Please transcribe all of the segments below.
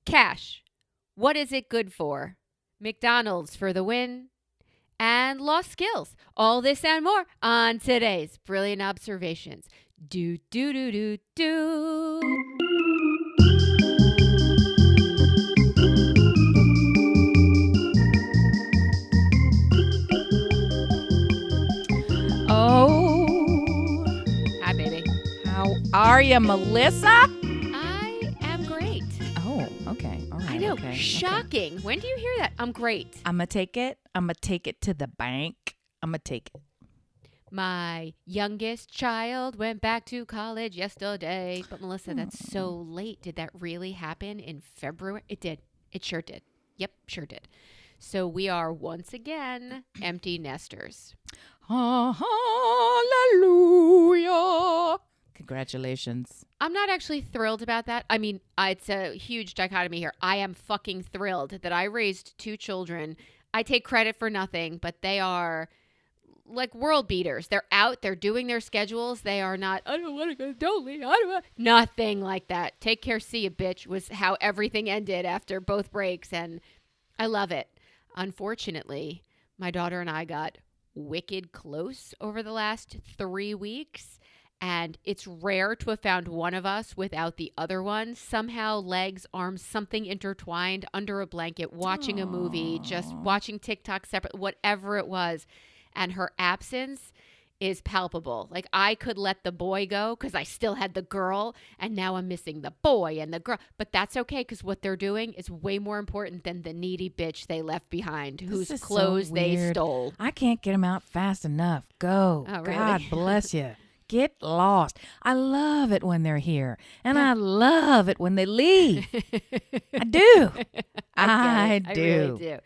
Cash. What is it good for? McDonald's for the win. And lost skills. All this and more on today's Brilliant Observations. Do, do, do, do, do. Oh, Hi, baby. how are you, Melissa? I am great. Oh, okay. All right. I know. Okay. Shocking. When do you hear that? I'm great. I'm going to take it. I'm going to take it to the bank. I'm going to take it. My youngest child went back to college yesterday. But Melissa, that's so late. Did that really happen in February? It did. It sure did. Yep, sure did. So we are once again empty nesters. Hallelujah. Congratulations. I'm not actually thrilled about that. I mean, it's a huge dichotomy here. I am fucking thrilled that I raised 2 children. I take credit for nothing, but they are like world beaters. They're out. They're doing their schedules. They are not, I don't want to go to Dolly. I don't want. Nothing like that. Take care, see ya, bitch, was how everything ended after both breaks. And I love it. Unfortunately, my daughter and I got wicked close over the last 3 weeks. And it's rare to have found one of us without the other one. Somehow legs, arms, something intertwined under a blanket, watching a movie, just watching TikTok separate, whatever it was. And her absence is palpable. Like I could let the boy go because I still had the girl. And now I'm missing the boy and the girl. But that's okay because what they're doing is way more important than the needy bitch they left behind whose is so clothes they weird. stole. I can't get them out fast enough. Go. Oh, really? God bless you. Get lost. I love it when they're here. And I love it when they leave. I do. I do. I really do.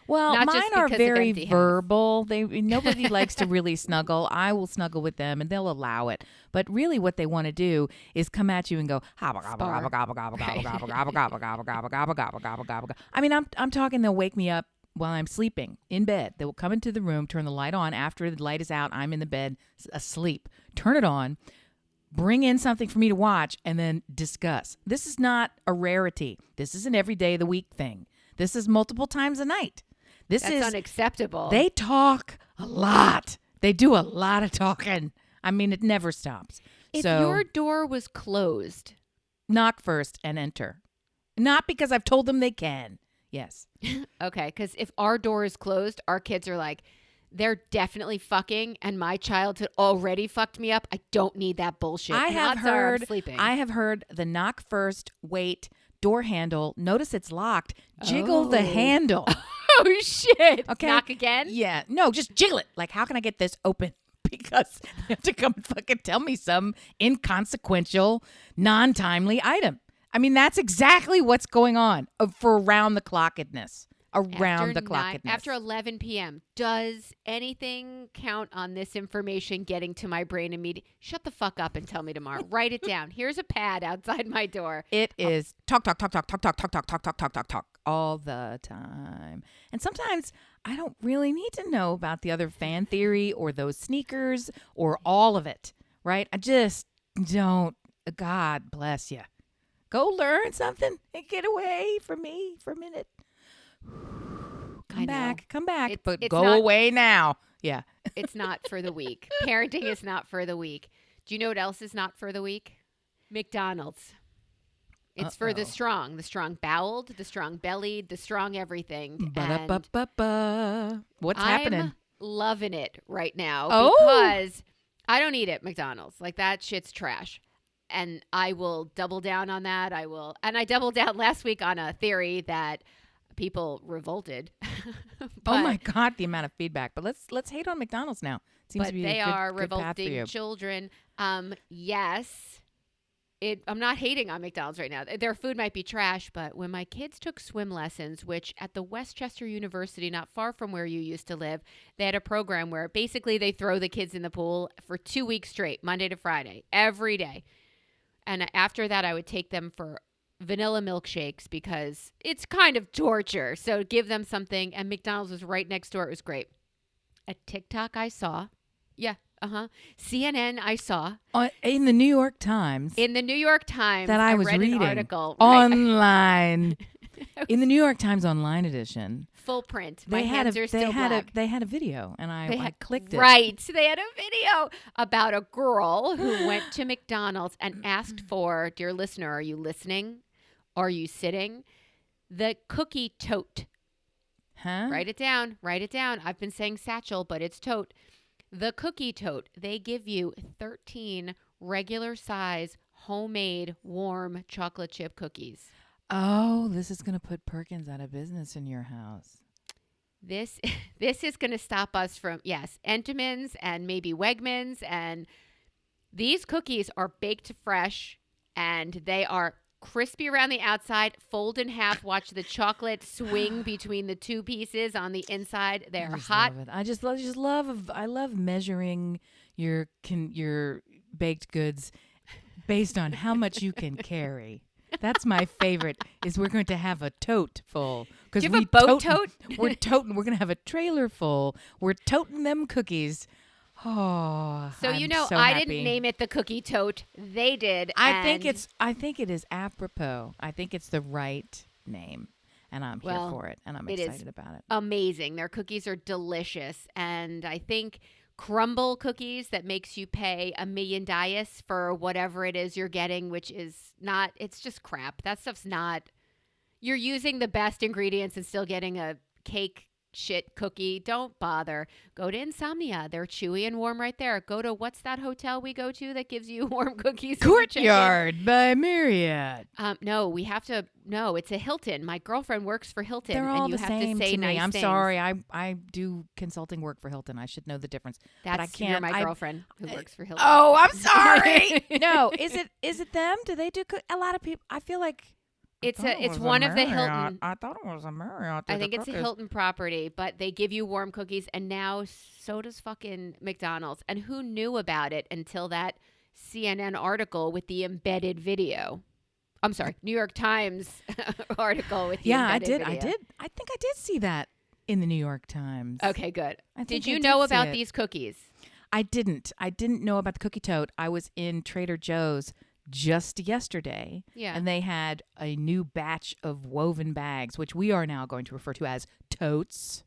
Well, Not mine just are because of very empty house. verbal. Nobody likes to really snuggle. I will snuggle with them and they'll allow it. But really what they want to do is come at you and go hobble gobble gobble gobble gobble gobble gobble gobble gobble gobble gobble gobble gobble gobble gobble. I mean, I'm talking they'll wake me up while I'm sleeping in bed. They will come into the room, turn the light on. After the light is out, I'm in the bed asleep. Turn it on, bring in something for me to watch, and then discuss. This is not a rarity. This is an every day of the week thing. This is multiple times a night. That's unacceptable. They talk a lot. They do a lot of talking. I mean, it never stops. If so, your door was closed, knock first and enter. Not because I've told them they can. Yes. okay, because if our door is closed, our kids are like, they're definitely fucking, and my childhood already fucked me up. I don't need that bullshit. I And have odds are I'm heard. sleeping. I have heard the knock first, wait, door handle. Notice it's locked. Jiggle the handle. Oh shit! Okay. Knock again? Yeah. No, just jiggle it. Like, how can I get this open? Because they have to come fucking tell me some inconsequential, non-timely item. I mean, that's exactly what's going on for around the clockedness. After 11 p.m. Does anything count on this information getting to my brain immediately? Shut the fuck up and tell me tomorrow. Write it down. Here's a pad outside my door. It is talk all the time. And sometimes I don't really need to know about the other fan theory or those sneakers or all of it, right? I just don't. God bless you. Go learn something and get away from me for a minute. Come back, but go away now. Yeah. It's not for the weak. Parenting is not for the weak. Do you know what else is not for the weak? McDonald's. It's for the strong-boweled, the strong-bellied, the strong everything. And what's happening? I'm loving it right now Oh. because I don't eat at McDonald's. Like that shit's trash. And I will double down on that. And I doubled down last week on a theory that people revolted. Oh my God, the amount of feedback. But let's hate on McDonald's now. It seems but to be they a good, are good path for you. revolting children. Yes. I'm not hating on McDonald's right now. Their food might be trash, but when my kids took swim lessons, which at the Westchester University, not far from where you used to live, they had a program where basically they throw the kids in the pool for 2 weeks straight, Monday to Friday, every day. And after that, I would take them for vanilla milkshakes because it's kind of torture. So give them something. And McDonald's was right next door. It was great. A TikTok I saw. Yeah. CNN, I saw In the New York Times in the New York Times that I was read reading an article right. online. In the New York Times online edition, Full print. My hands are still black. They had a video, and I clicked it. Right. They had a video about a girl who went to McDonald's and asked for, dear listener, are you listening? Are you sitting? The cookie tote. Huh? Write it down. Write it down. I've been saying satchel, but it's tote. The cookie tote. They give you 13 regular size homemade warm chocolate chip cookies. Oh, this is going to put Perkins out of business in your house. This is going to stop us from, yes, Entenmann's and maybe Wegmans. And these cookies are baked fresh and they are crispy around the outside, fold in half, watch the chocolate swing between the two pieces on the inside. They're hot. Love it. I love measuring your baked goods based on how much you can carry. That's my favorite. Is we're going to have a tote full. Do you have a boat tote? We're toting. We're going to have a trailer full. We're toting them cookies. Oh, so I'm so I happy. didn't name it the cookie tote. They did. I think it is apropos. I think it's the right name, and I'm here for it, and I'm excited about it. Amazing. Their cookies are delicious, and I think crumble cookies that makes you pay $1 million for whatever it is you're getting, which is not. It's just crap. That stuff's not. You're using the best ingredients and still getting a cake shit cookie. Don't bother. Go to Insomnia. They're chewy and warm right there. Go to, what's that hotel we go to that gives you warm cookies? Courtyard by Marriott. No, it's a Hilton. My girlfriend works for Hilton. They're all and you the have same to say to me. nice I'm things. sorry. I do consulting work for Hilton. I should know the difference. That's but I can't. You're my girlfriend who works for Hilton. Oh, I'm sorry. No, is it them? Do they do a lot of people? I feel like it's one of the Hilton. I thought it was a Marriott. I think it's a Hilton property, but they give you warm cookies, and now so does fucking McDonald's. And who knew about it until that CNN article with the embedded video? I'm sorry, New York Times article with the embedded video. I think I did see that in the New York Times. Okay, good. Did you know about these cookies? I didn't. I didn't know about the cookie tote. I was in Trader Joe's just yesterday, and they had a new batch of woven bags, which we are now going to refer to as totes.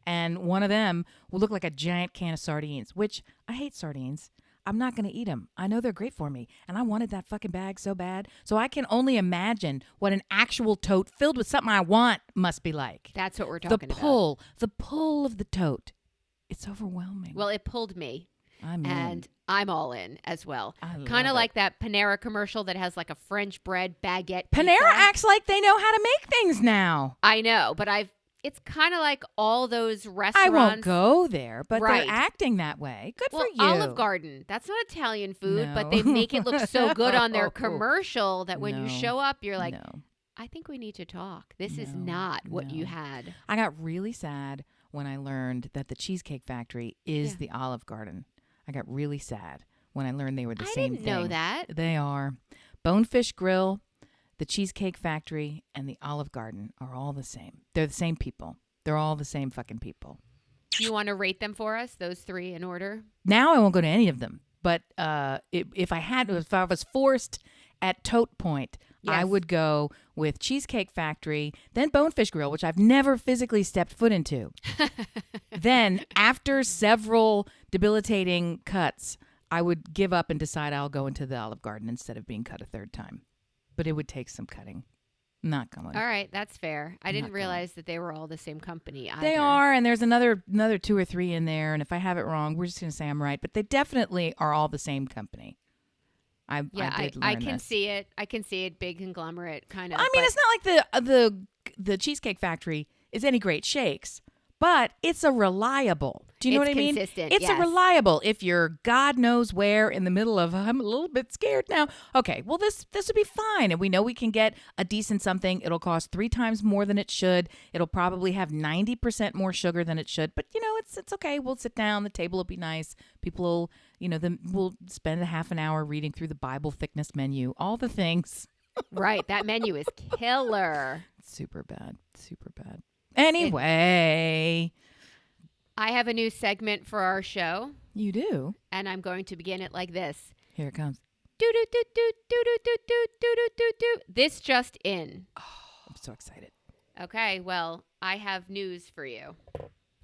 And one of them will look like a giant can of sardines, which I hate sardines. I'm not going to eat them. I know they're great for me, and I wanted that fucking bag so bad. So I can only imagine what an actual tote filled with something I want must be like. That's what we're talking about. The pull of the tote. It's overwhelming. Well, it pulled me. And I'm all in as well. Kind of like that Panera commercial that has like a French bread baguette Panera pizza. acts like they know how to make things now. I know, but it's kind of like all those restaurants. I won't go there, but Right. they're acting that way. Good for you. Olive Garden, that's not Italian food, No. but they make it look so good on their commercial that when you No. show up, you're like, No. I think we need to talk. This is not what you had. I got really sad when I learned that the Cheesecake Factory is the Olive Garden. I got really sad when I learned they were the same thing. I didn't know that. They are. Bonefish Grill, the Cheesecake Factory, and the Olive Garden are all the same. They're the same people. They're all the same fucking people. Do you want to rate them for us, those three in order? Now I won't go to any of them, but if I was forced at tote point, I would go with Cheesecake Factory, then Bonefish Grill, which I've never physically stepped foot into. Then, after several debilitating cuts, I would give up and decide I'll go into the Olive Garden instead of being cut a third time. But it would take some cutting. Not going. All right, that's fair. I didn't realize that they were all the same company either. They are, and there's another 2 or 3 in there, and if I have it wrong, we're just going to say I'm right. But they definitely are all the same company. I can see it. I can see it. Big conglomerate kind of. I mean, it's not like the Cheesecake Factory is any great shakes, but it's a reliable. Do you know what I mean? Consistent. It's a reliable. If you're God knows where in the middle of I'm a little bit scared now. Okay, well this would be fine, and we know we can get a decent something. It'll cost 3 times more than it should. It'll probably have 90% more sugar than it should, but it's okay. We'll sit down. The table will be nice. People will we'll spend a half an hour reading through the Bible thickness menu. All the things. Right. That menu is killer. Super bad. Super bad. Anyway, I have a new segment for our show, You do? and I'm going to begin it like this. Here it comes. Do do do do do do do do do do do. This just in. Oh, I'm so excited. Okay, well, I have news for you.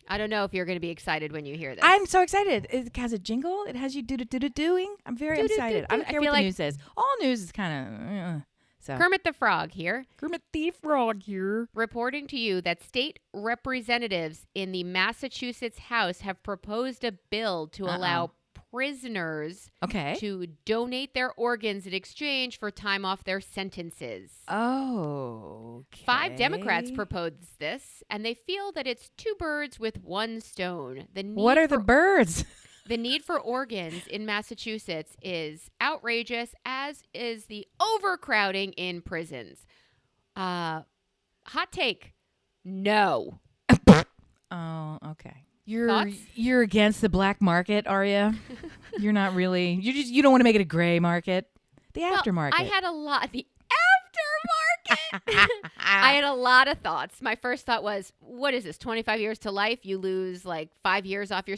I don't know if you're going to be excited when you hear this. I'm so excited. It has a jingle. It has you doing. I'm very excited. I don't care what the news says. All news is kind of so. Kermit the Frog here, Kermit the Frog here. reporting to you that state representatives in the Massachusetts House have proposed a bill to allow prisoners to donate their organs in exchange for time off their sentences. Oh. Okay. 5 Democrats proposed this, and they feel that it's 2 birds with 1 stone. What are the birds? The need for organs in Massachusetts is outrageous, as is the overcrowding in prisons. Hot take, no. Oh, okay. Thoughts? You're against the black market, are you? You're not really. You don't want to make it a gray market. The aftermarket. I had a lot. The aftermarket. I had a lot of thoughts. My first thought was, what is this? 25 years to life? You lose like 5 years off your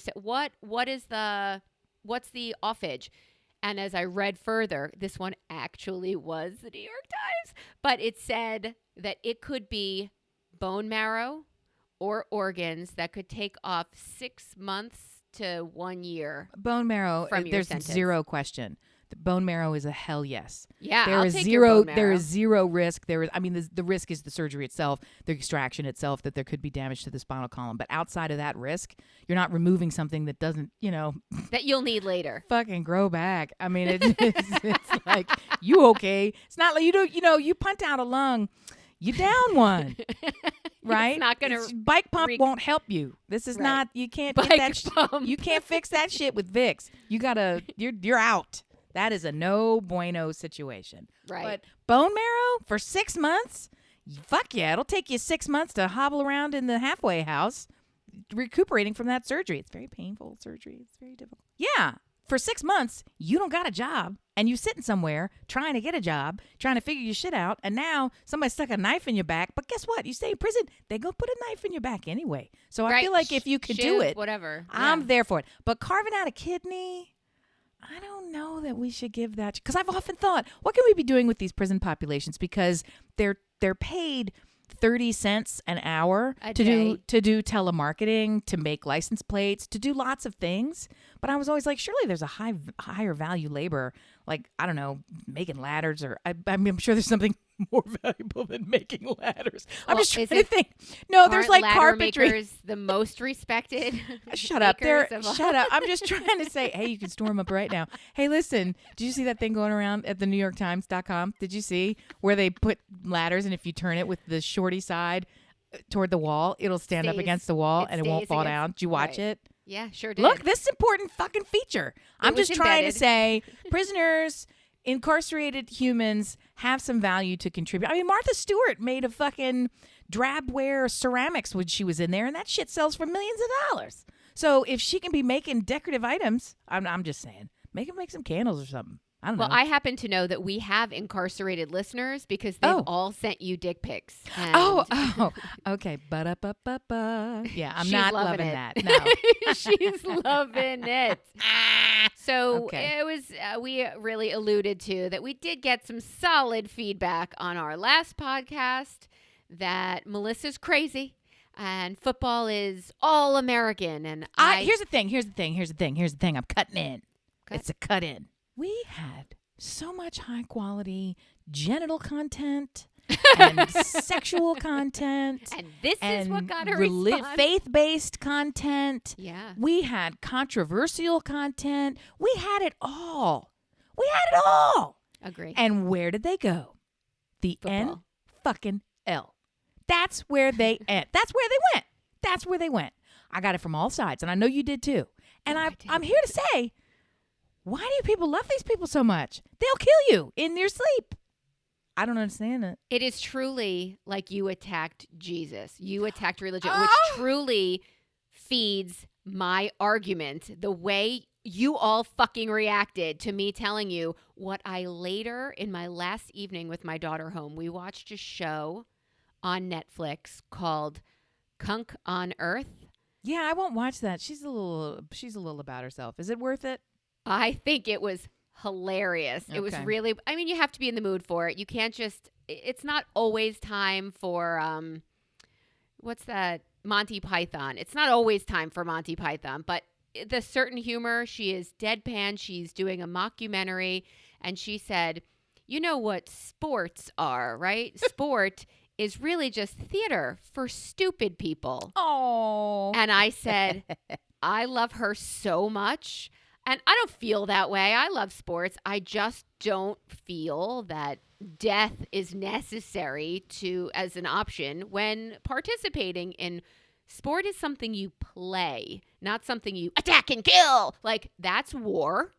what's the offage? And as I read further, this one actually was the New York Times, but it said that it could be bone marrow or organs that could take off 6 months to 1 year. Bone marrow. From your there's sentence. zero question. The bone marrow is a hell yes. Yeah, There I'll is take zero. your bone marrow. There is zero risk. The risk is the surgery itself, the extraction itself, that there could be damage to the spinal column. But outside of that risk, you're not removing something that doesn't, that you'll need later. fucking grow back. I mean, it's like, you okay? It's not like you punt out a lung, you down one. Right? It's not gonna bike pump won't help you. This is Right. not. You can't Bike get that. pump. You can't fix that shit with Vicks. You gotta. You're out. That is a no bueno situation. Right. But bone marrow for 6 months? Fuck yeah! It'll take you 6 months to hobble around in the halfway house, recuperating from that surgery. It's very painful surgery. It's very difficult. Yeah. For 6 months, you don't got a job, and you sitting somewhere trying to get a job, trying to figure your shit out, and now somebody stuck a knife in your back. But guess what? You stay in prison, they gonna put a knife in your back anyway. So I feel like if you could do it, whatever. I'm there for it. But carving out a kidney, I don't know that we should give that, because I've often thought, what can we be doing with these prison populations? Because they're paid 30 cents an hour A to day. do telemarketing, to make license plates, to do lots of things. But I was always like, surely there's a higher value labor, like, I don't know, making ladders, or I'm sure there's something more valuable than making ladders. I'm just trying to think. No, there's like ladder carpentry. makers the most respected. Shut up. makers of all- Shut up. I'm just trying to say, hey, you can store them up right now. Hey, listen, did you see that thing going around at the NewYorkTimes.com? Did you see where they put ladders, and if you turn it with the shorty side toward the wall, it'll stand up Stays- against the wall it and it won't stays fall against- down? Did you watch right. it? Yeah, sure did. Look, this is important fucking feature. I'm was just trying to embedded. say, prisoners, incarcerated humans have some value to contribute. I mean, Martha Stewart made a fucking drabware ceramics when she was in there, and that shit sells for millions of dollars. So if she can be making decorative items, I'm just saying, make some candles or something. I don't Well, know. I happen to know that we have incarcerated listeners because they've all sent you dick pics. Oh, okay. Ba-da-ba-ba-ba. Yeah, I'm She's not loving loving it. that. No. She's loving it. So Okay. it was, we really alluded to that we did get some solid feedback on our last podcast that Melissa's crazy and football is all American. And Here's the thing. I'm cutting in. Cut? It's a cut in. We had so much high quality genital content and sexual content and this is what got her faith-based content. Yeah. We had controversial content. We had it all. We had it all. Agree. And where did they go? The Football. N-fucking-L. That's where they went. That's where they went. I got it from all sides, and I know you did too. And I'm here to say, why do people love these people so much? They'll kill you in your sleep. I don't understand it. It is truly like you attacked Jesus. You attacked religion, Oh! which truly feeds my argument. The way you all fucking reacted to me telling you what I later, in my last evening with my daughter home, we watched a show on Netflix called Kunk on Earth. Yeah, I won't watch that. She's a little about herself. Is it worth it? I think it was hilarious. It was Okay. really, I mean, you have to be in the mood for it. You can't just, it's not always time for, what's that? Monty Python. It's not always time for Monty Python, but the certain humor, she is deadpan. She's doing a mockumentary, and she said, you know what sports are, right? Sport is really just theater for stupid people. Oh. And I said, I love her so much. And I don't feel that way. I love sports. I just don't feel that death is necessary as an option when participating in sport is something you play, not something you attack and kill. Like, that's war.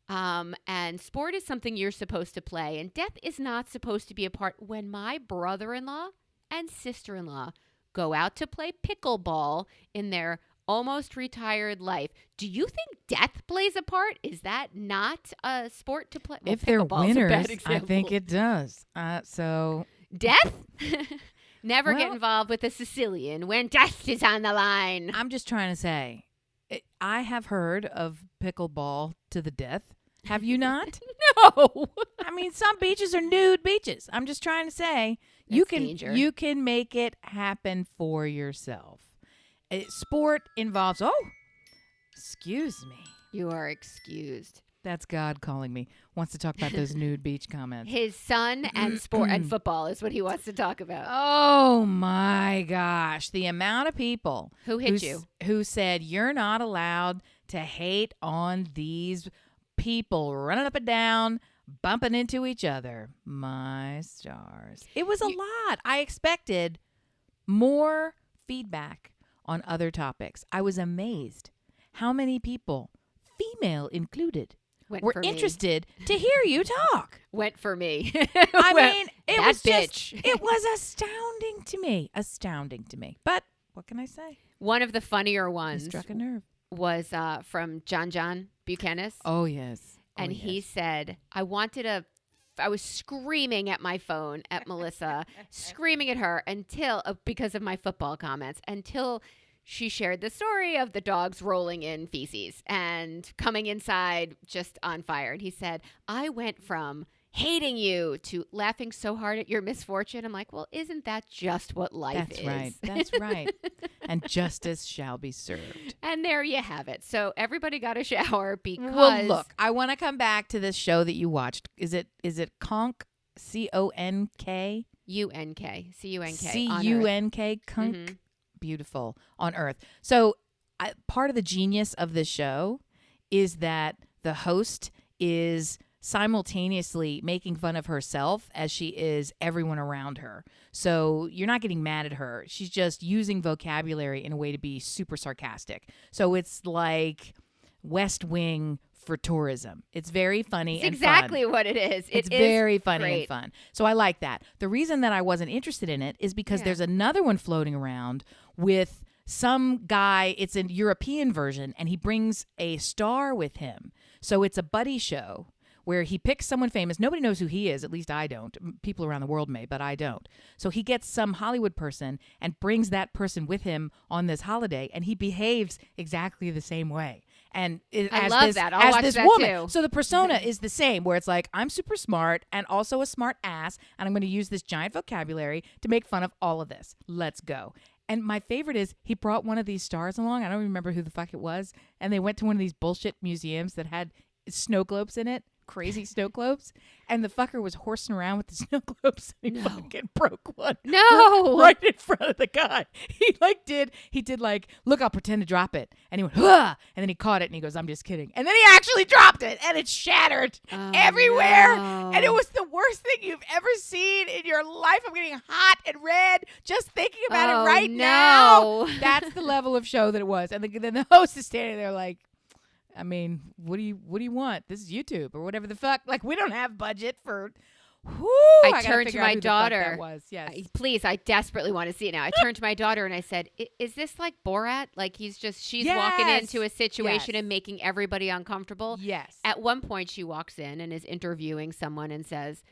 And sport is something you're supposed to play. And death is not supposed to be a part. When my brother-in-law and sister-in-law go out to play pickleball in their almost retired life, do you think death plays a part? Is that not a sport to play? Well, If they're pickleball's a bad winners, I example. think it does. So Death? Never get Well- involved with a Sicilian when death is on the line. I'm just trying to say, I have heard of pickleball to the death. Have you not? No. I mean, some beaches are nude beaches. I'm just trying to say you That's danger. you can make it happen for yourself. Sport involves. Oh, excuse me. You are excused. That's God calling me. Wants to talk about those nude beach comments. His son and sport and football is what he wants to talk about. Oh my gosh, the amount of people Who hit you? who said you're not allowed to hate on these people running up and down, bumping into each other. My stars. It was a lot. I expected more feedback on other topics. I was amazed how many people, female included, Went were for me. interested to hear you talk. Went for me. I Well, mean, it that was bitch. just, it was astounding to me. Astounding to me. But what can I say? One of the funnier It ones struck a nerve. was from John Buchanan. Oh, yes. And he said, I was screaming at my phone at Melissa, screaming at her until, because of my football comments, until she shared the story of the dogs rolling in feces and coming inside just on fire. And he said, I went from hating you to laughing so hard at your misfortune. I'm like, well, isn't that just what life That's is? right. That's right. And justice shall be served. And there you have it. So everybody got a shower because Well, look, I want to come back to this show that you watched. Is it Conk? C-O-N-K? C-U-N-K. C-U-N-K. Conk. Mhm. Beautiful. On Earth. So part of the genius of this show is that the host is simultaneously making fun of herself as she is everyone around her. So you're not getting mad at her. She's just using vocabulary in a way to be super sarcastic. So it's like West Wing for tourism. It's very funny It's and exactly fun. what it is. It's It is very funny great. and fun. So I like that. The reason that I wasn't interested in it is because Yeah. there's another one floating around with some guy. It's a European version, and he brings a star with him. So it's a buddy show where he picks someone famous. Nobody knows who he is. At least I don't. People around the world may, but I don't. So he gets some Hollywood person and brings that person with him on this holiday, and he behaves exactly the same way. And I as love this, that. I'll as watch this that woman. too. So the persona is the same, where it's like, I'm super smart and also a smart ass, and I'm going to use this giant vocabulary to make fun of all of this. Let's go. And my favorite is he brought one of these stars along. I don't remember who the fuck it was. And they went to one of these bullshit museums that had snow globes in it. Crazy snow globes. And the fucker was horsing around with the snow globes, and he No. fucking broke one. No. Right in front of the guy. He did like, look, I'll pretend to drop it. And he went, huh, and then he caught it and he goes, I'm just kidding. And then he actually dropped it and it shattered Oh, everywhere. no. And it was the worst thing you've ever seen in your life. I'm getting hot and red just thinking about Oh, it right now. no. That's the level of show that it was. And then the host is standing there like, I mean, what do you want? This is YouTube or whatever the fuck. Like, we don't have budget for. Whoo, I gotta turned to figure out my who the fuck daughter. That was yes. Please, I desperately want to see it now. I turned to my daughter and I said, is this like Borat? Like she's walking Yes. into a situation Yes. and making everybody uncomfortable. Yes. At one point, she walks in and is interviewing someone and says,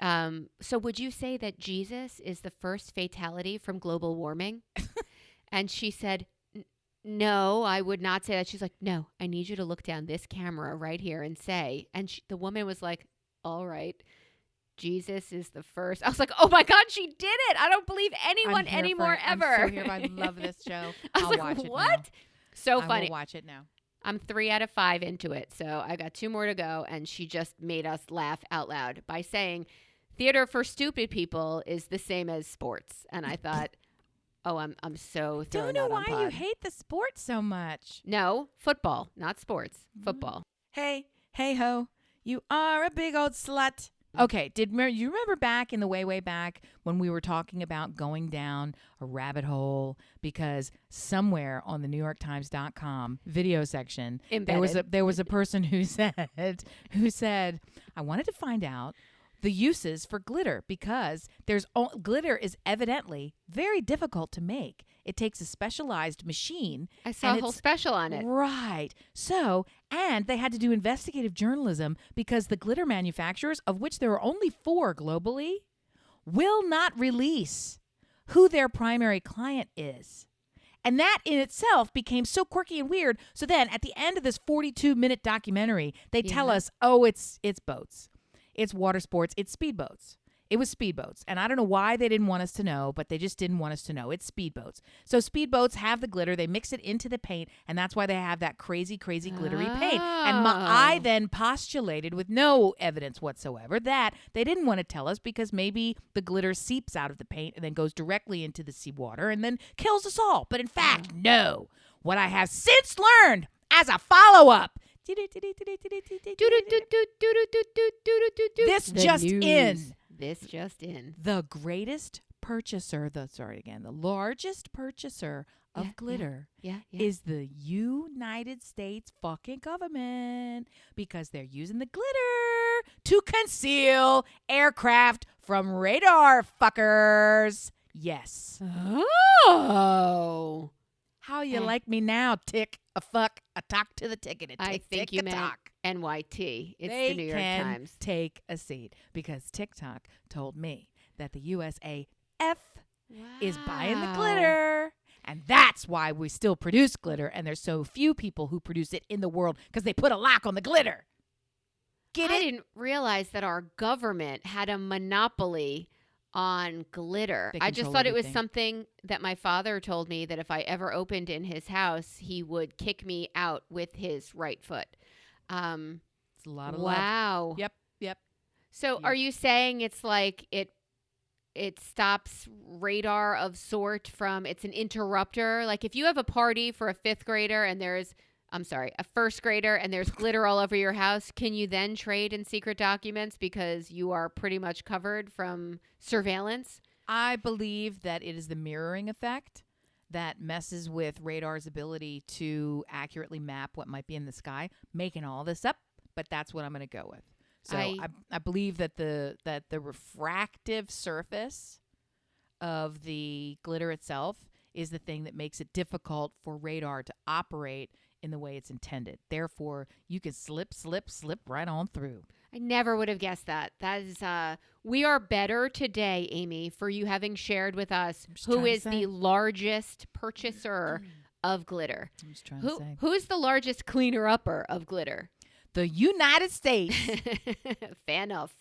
so would you say that Jesus is the first fatality from global warming? And she said, No, I would not say that. She's like, no, I need you to look down this camera right here and say. And the woman was like, all right, Jesus is the first. I was like, oh my God, she did it. I don't believe anyone anymore ever. I'm so here. I love this show. I was I'll like, watch it what? now. So I funny. will watch it now. I'm 3 out of 5 into it. So I got 2 more to go. And she just made us laugh out loud by saying theater for stupid people is the same as sports. And I thought, oh, I'm so Don't throwing know out on why pod. you hate the sport so much. No, football, not sports. Football. Hey ho, you are a big old slut. Okay, you remember back in the way back when we were talking about going down a rabbit hole because somewhere on the NewYorkTimes.com video section there was a person who said I wanted to find out the uses for glitter because glitter is evidently very difficult to make. It takes a specialized machine. I saw a whole special on it. Right. So, and they had to do investigative journalism because the glitter manufacturers, of which there are only 4 globally, will not release who their primary client is. And that in itself became so quirky and weird. So then at the end of this 42-minute documentary, they tell us, oh, it's boats. It's water sports. It's speedboats. It was speedboats. And I don't know why they didn't want us to know, but they just didn't want us to know. It's speedboats. So speedboats have the glitter. They mix it into the paint, and that's why they have that crazy glittery paint. And I then postulated with no evidence whatsoever that they didn't want to tell us because maybe the glitter seeps out of the paint and then goes directly into the seawater and then kills us all. But in fact, no. What I have since learned as a follow-up This just in. The largest purchaser of glitter is the United States fucking government because they're using the glitter to conceal aircraft from radar fuckers. Yes. Oh. How you like me now, tick, a fuck, a talk to the ticket, a tick, I think you meant talk. NYT. It's They the New York can Times. take a seat because TikTok told me that the USAF is buying the glitter. And that's why we still produce glitter. And there's so few people who produce it in the world because they put a lock on the glitter. Get it? I didn't realize that our government had a monopoly on glitter. They I just control thought it was everything. something that my father told me that if I ever opened in his house, he would kick me out with his right foot. It's a lot of love. Wow. Yep. So Yep. are you saying it's like it stops radar of sort from, it's an interrupter? Like if you have a party for a 5th grader and a 1st grader and there's glitter all over your house, can you then trade in secret documents because you are pretty much covered from surveillance? I believe that it is the mirroring effect that messes with radar's ability to accurately map what might be in the sky, making all this up, but that's what I'm going to go with. So I believe that the refractive surface of the glitter itself is the thing that makes it difficult for radar to operate in the way it's intended. Therefore, you can slip right on through. I never would have guessed that. That is, we are better today, Amy, for you having shared with us who is the largest purchaser of glitter. I'm just trying to say. Who's the largest cleaner-upper of glitter? The United States. Fan of.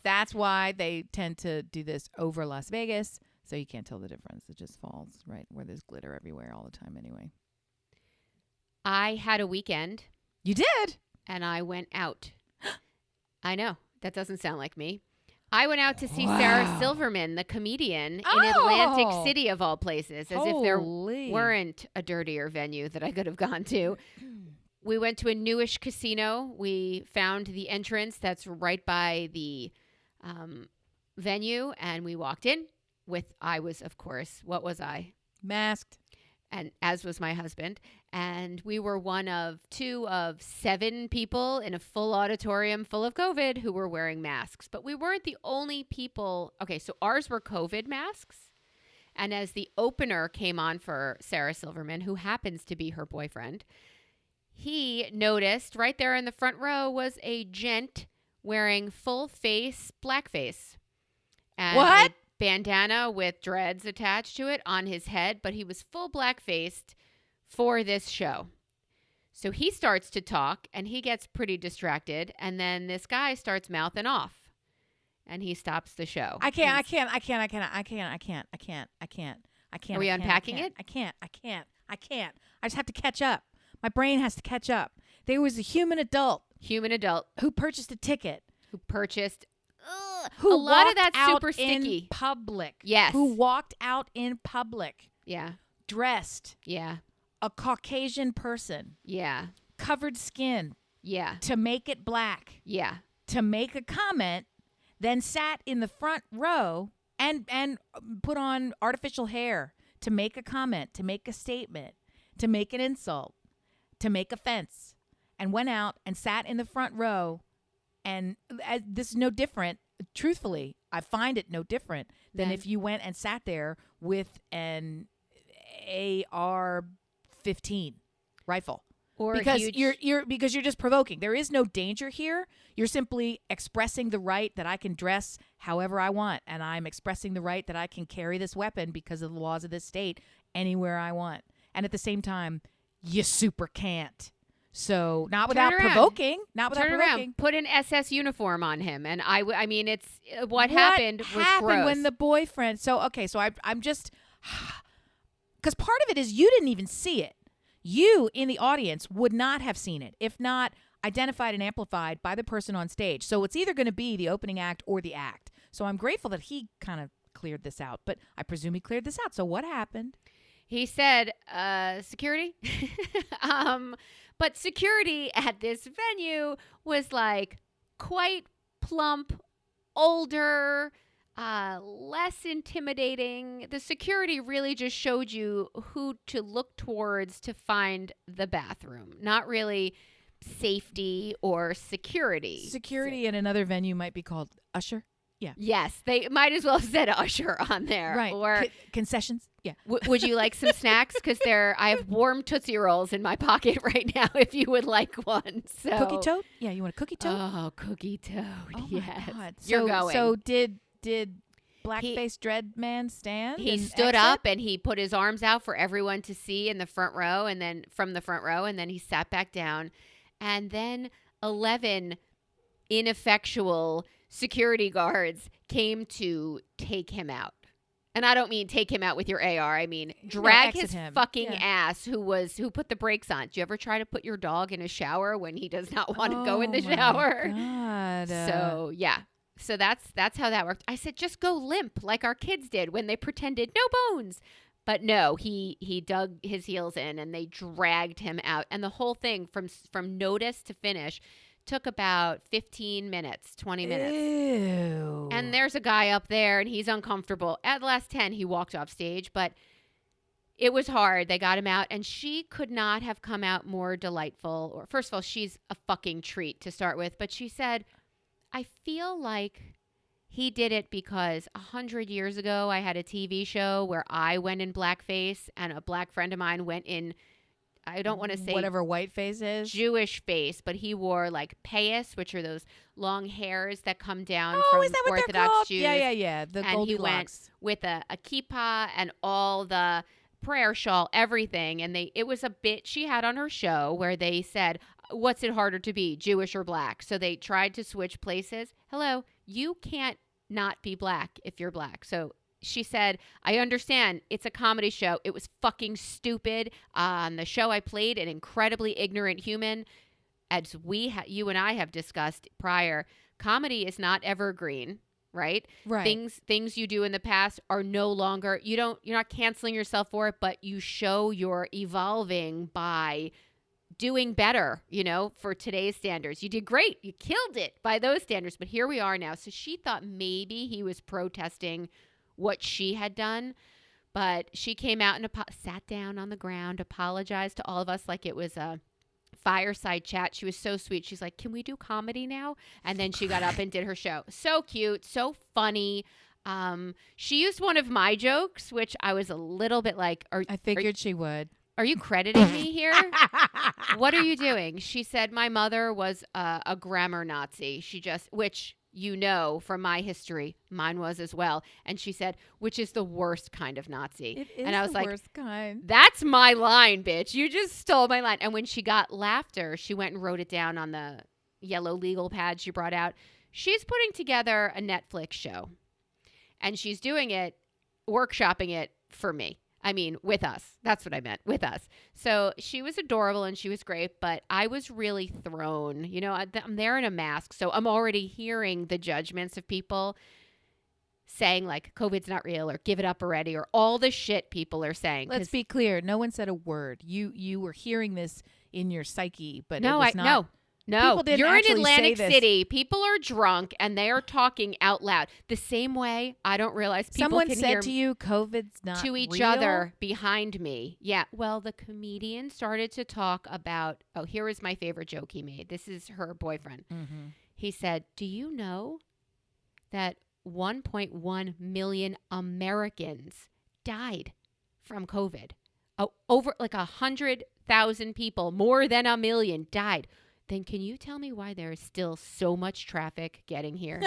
That's why they tend to do this over Las Vegas, so you can't tell the difference. It just falls right where there's glitter everywhere all the time anyway. I had a weekend. You did? And I went out. I know. That doesn't sound like me. I went out to see Sarah Silverman, the comedian, in Atlantic City, of all places, as if there weren't a dirtier venue that I could have gone to. We went to a newish casino. We found the entrance that's right by the venue, and we walked in I was, of course, what was I? Masked. And as was my husband. And we were one of 2 of 7 people in a full auditorium full of COVID who were wearing masks. But we weren't the only people. Okay, so ours were COVID masks. And as the opener came on for Sarah Silverman, who happens to be her boyfriend, he noticed right there in the front row was a gent wearing full face blackface. And what? A bandana with dreads attached to it on his head, but he was full black-faced for this show. So he starts to talk and he gets pretty distracted. And then this guy starts mouthing off and he stops the show. I can't. I Are we unpacking it? I can't. I just have to catch up. My brain has to catch up. There was a human adult who purchased a ticket. Who purchased Who a lot of walked that's super out sticky. in public. Yes. Who walked out in public Yeah. dressed, Yeah. a Caucasian person, Yeah. covered skin, Yeah. to make it black, Yeah. to make a comment, then sat in the front row and put on artificial hair to make a comment, to make a statement, to make an insult, to make offense, and went out and sat in the front row. And this is no different. Truthfully, I find it no different than if you went and sat there with an AR-15 rifle. Or Because huge, you're just provoking. There is no danger here. You're simply expressing the right that I can dress however I want, and I'm expressing the right that I can carry this weapon because of the laws of this state anywhere I want. And at the same time, you super can't. So not without provoking. Not without turn provoking. around, put an SS uniform on him, and I mean, it's what happened was gross. When the boyfriend? So okay, so I'm just because part of it is you didn't even see it. You in the audience would not have seen it if not identified and amplified by the person on stage. So it's either going to be the opening act or the act. So I'm grateful that he kind of cleared this out, but I presume he cleared this out. So what happened? He said, security. But security at this venue was like quite plump, older, less intimidating. The security really just showed you who to look towards to find the bathroom, not really safety or security. Security in another venue might be called usher. Yeah. Yes, they might as well have said usher on there. Right. Or concessions. Yeah. would you like some snacks? Because I have warm Tootsie Rolls in my pocket right now if you would like one. So Cookie toad? Yeah, you want a cookie toad? Oh, cookie toad. Oh yes. my God. You're going. So did blackface dread man stand? He and stood exit? up and he put his arms out for everyone to see in the front row, and then from the front row, and then he sat back down. And then 11 ineffectual security guards came to take him out. And I don't mean take him out with your AR. I mean drag exit his him. fucking Yeah. ass who put the brakes on. Do you ever try to put your dog in a shower when he does not want to go in the shower? God. So yeah. So that's how that worked. I said, just go limp like our kids did when they pretended no bones. But no, he dug his heels in and they dragged him out. And the whole thing from notice to finish took about 15 minutes, 20 minutes. Ew. And there's a guy up there and he's uncomfortable. At the last 10, he walked off stage, but it was hard. They got him out and she could not have come out more delightful. Or first of all, she's a fucking treat to start with. But she said, I feel like he did it because 100 years ago, I had a TV show where I went in blackface and a black friend of mine went in, I don't want to say whatever whiteface is. Jewish face, but he wore like payas, which are those long hairs that come down Oh, from is that what Orthodox they're called? Jews. Yeah. The And he went Goldilocks. with a kippah and all the prayer shawl, everything. And it was a bit she had on her show where they said, what's it harder to be, Jewish or black? So they tried to switch places. Hello, you can't not be black if you're black. So she said, I understand it's a comedy show. It was fucking stupid. On the show I played an incredibly ignorant human. As you and I have discussed prior, comedy is not evergreen, right? Right. Things you do in the past are no longer, you're not canceling yourself for it, but you show you're evolving by doing better, for today's standards. You did great. You killed it by those standards. But here we are now. So she thought maybe he was protesting what she had done. But she came out and sat down on the ground, apologized to all of us like it was a fireside chat. She was so sweet. She's like, can we do comedy now? And then she got up and did her show. So cute, so funny. She used one of my jokes, which I was a little bit like, I figured she would. Are you crediting me here? What are you doing? She said my mother was a grammar Nazi. Which, you know from my history, mine was as well. And she said, which is the worst kind of Nazi. It is and I was the like, worst kind. that's my line, bitch. You just stole my line. And when she got laughter, she went and wrote it down on the yellow legal pad she brought out. She's putting together a Netflix show. And she's doing it, workshopping it for me. I mean, with us. That's what I meant, with us. So she was adorable and she was great, but I was really thrown. You know, I'm there in a mask, so I'm already hearing the judgments of people saying, like, COVID's not real or give it up already or all the shit people are saying. Let's be clear. No one said a word. You were hearing this in your psyche, but No, it was not. No, People didn't you're in actually Atlantic say this. City. People are drunk and they are talking out loud. The same way I don't realize people Someone can said hear to you, COVID's not to each real? other behind me. Yeah. Well, the comedian started to talk about, here is my favorite joke he made. This is her boyfriend. Mm-hmm. He said, do you know that 1.1 million Americans died from COVID? Oh, over like 100,000 people, more than a million died. Then can you tell me why there is still so much traffic getting here?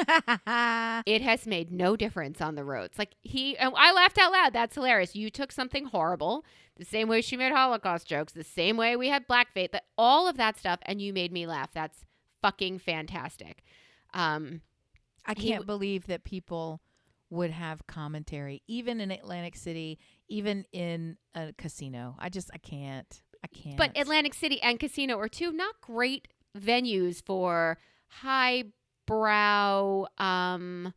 It has made no difference on the roads. Like I laughed out loud. That's hilarious. You took something horrible, the same way she made Holocaust jokes, the same way we had blackface, all of that stuff, and you made me laugh. That's fucking fantastic. I can't believe that people would have commentary, even in Atlantic City, even in a casino. I can't. But Atlantic City and casino are two not great venues for highbrow. I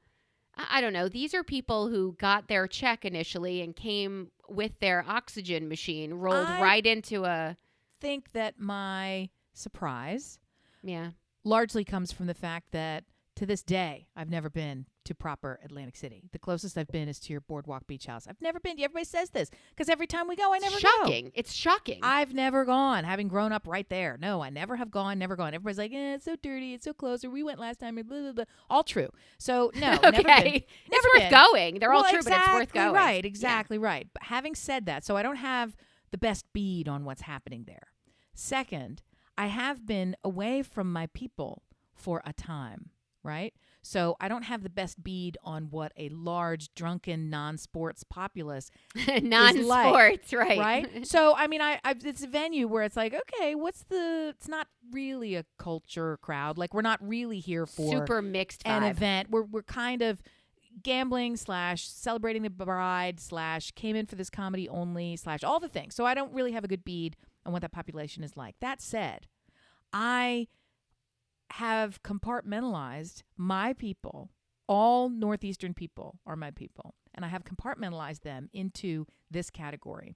don't know. These are people who got their check initially and came with their oxygen machine, rolled right into a. Think that my surprise, yeah, largely comes from the fact that to this day I've never been to proper Atlantic City. The closest I've been is to your Boardwalk Beach House. I've never been. Everybody says this because every time we go, I never shocking. go. It's shocking. I've never gone, having grown up right there. No, I never have gone, never gone. Everybody's like, it's so dirty, it's so close, or we went last time, or blah, blah, blah. All true. So, no, okay. never been. It's worth going. They're all true, but it's worth going. Right, exactly right. But having said that, so I don't have the best bead on what's happening there. Second, I have been away from my people for a time, right? So I don't have the best bead on what a large, drunken, non-sports populace non-sports, is like, right? Right. So I mean, it's a venue where it's like, okay, it's not really a culture crowd. Like we're not really here for super mixed an vibe. event. We're kind of gambling / celebrating the bride / came in for this comedy only / all the things. So I don't really have a good bead on what that population is like. That said, I have compartmentalized my people. All Northeastern people are my people. And I have compartmentalized them into this category.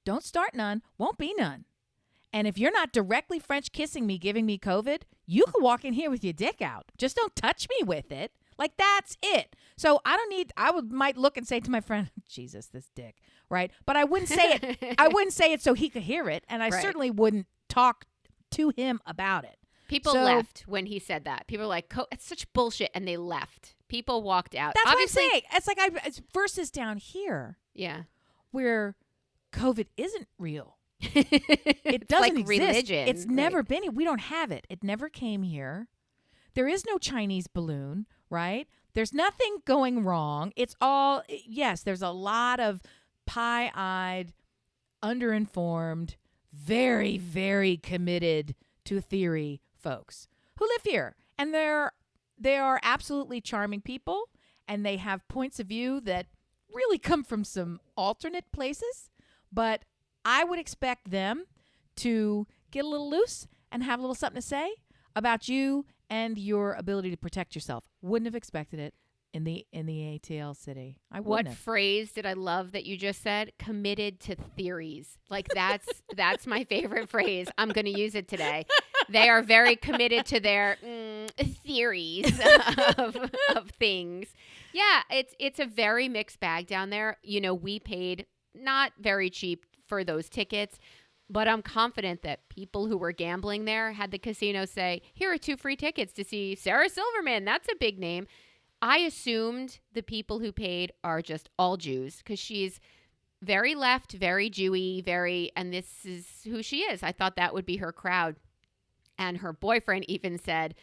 Don't start none, won't be none. And if you're not directly French kissing me, giving me COVID, you can walk in here with your dick out. Just don't touch me with it. Like, that's it. So might look and say to my friend, Jesus, this dick, right? But I wouldn't say it. I wouldn't say it so he could hear it. And I certainly wouldn't talk to him about it. People left when he said that. People were like, it's such bullshit. And they left. People walked out. That's Obviously, what I'm saying. It's like it's versus down here. Yeah. Where COVID isn't real. It doesn't like exist. Religion. It's never been here. We don't have it. It never came here. There is no Chinese balloon, right? There's nothing going wrong. It's all, yes, there's a lot of pie-eyed, underinformed, very, very committed to theory folks who live here. And they are absolutely charming people, and they have points of view that really come from some alternate places. But I would expect them to get a little loose and have a little something to say about you and your ability to protect yourself. Wouldn't have expected it in the ATL city. I wouldn't have. What phrase did I love that you just said? Committed to theories. Like that's my favorite phrase. I'm going to use it today. They are very committed to their theories of things. Yeah, it's a very mixed bag down there. You know, we paid not very cheap for those tickets, but I'm confident that people who were gambling there had the casino say, here are 2 free tickets to see Sarah Silverman. That's a big name. I assumed the people who paid are just all Jews because she's very left, very Jewy, and this is who she is. I thought that would be her crowd. And her boyfriend even said,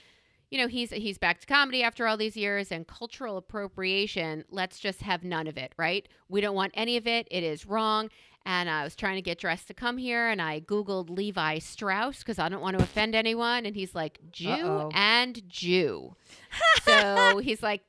he's back to comedy after all these years, and cultural appropriation, let's just have none of it, right? We don't want any of it. It is wrong. And I was trying to get dressed to come here, and I Googled Levi Strauss because I don't want to offend anyone. And he's like, Jew Uh-oh. and Jew. So he's like,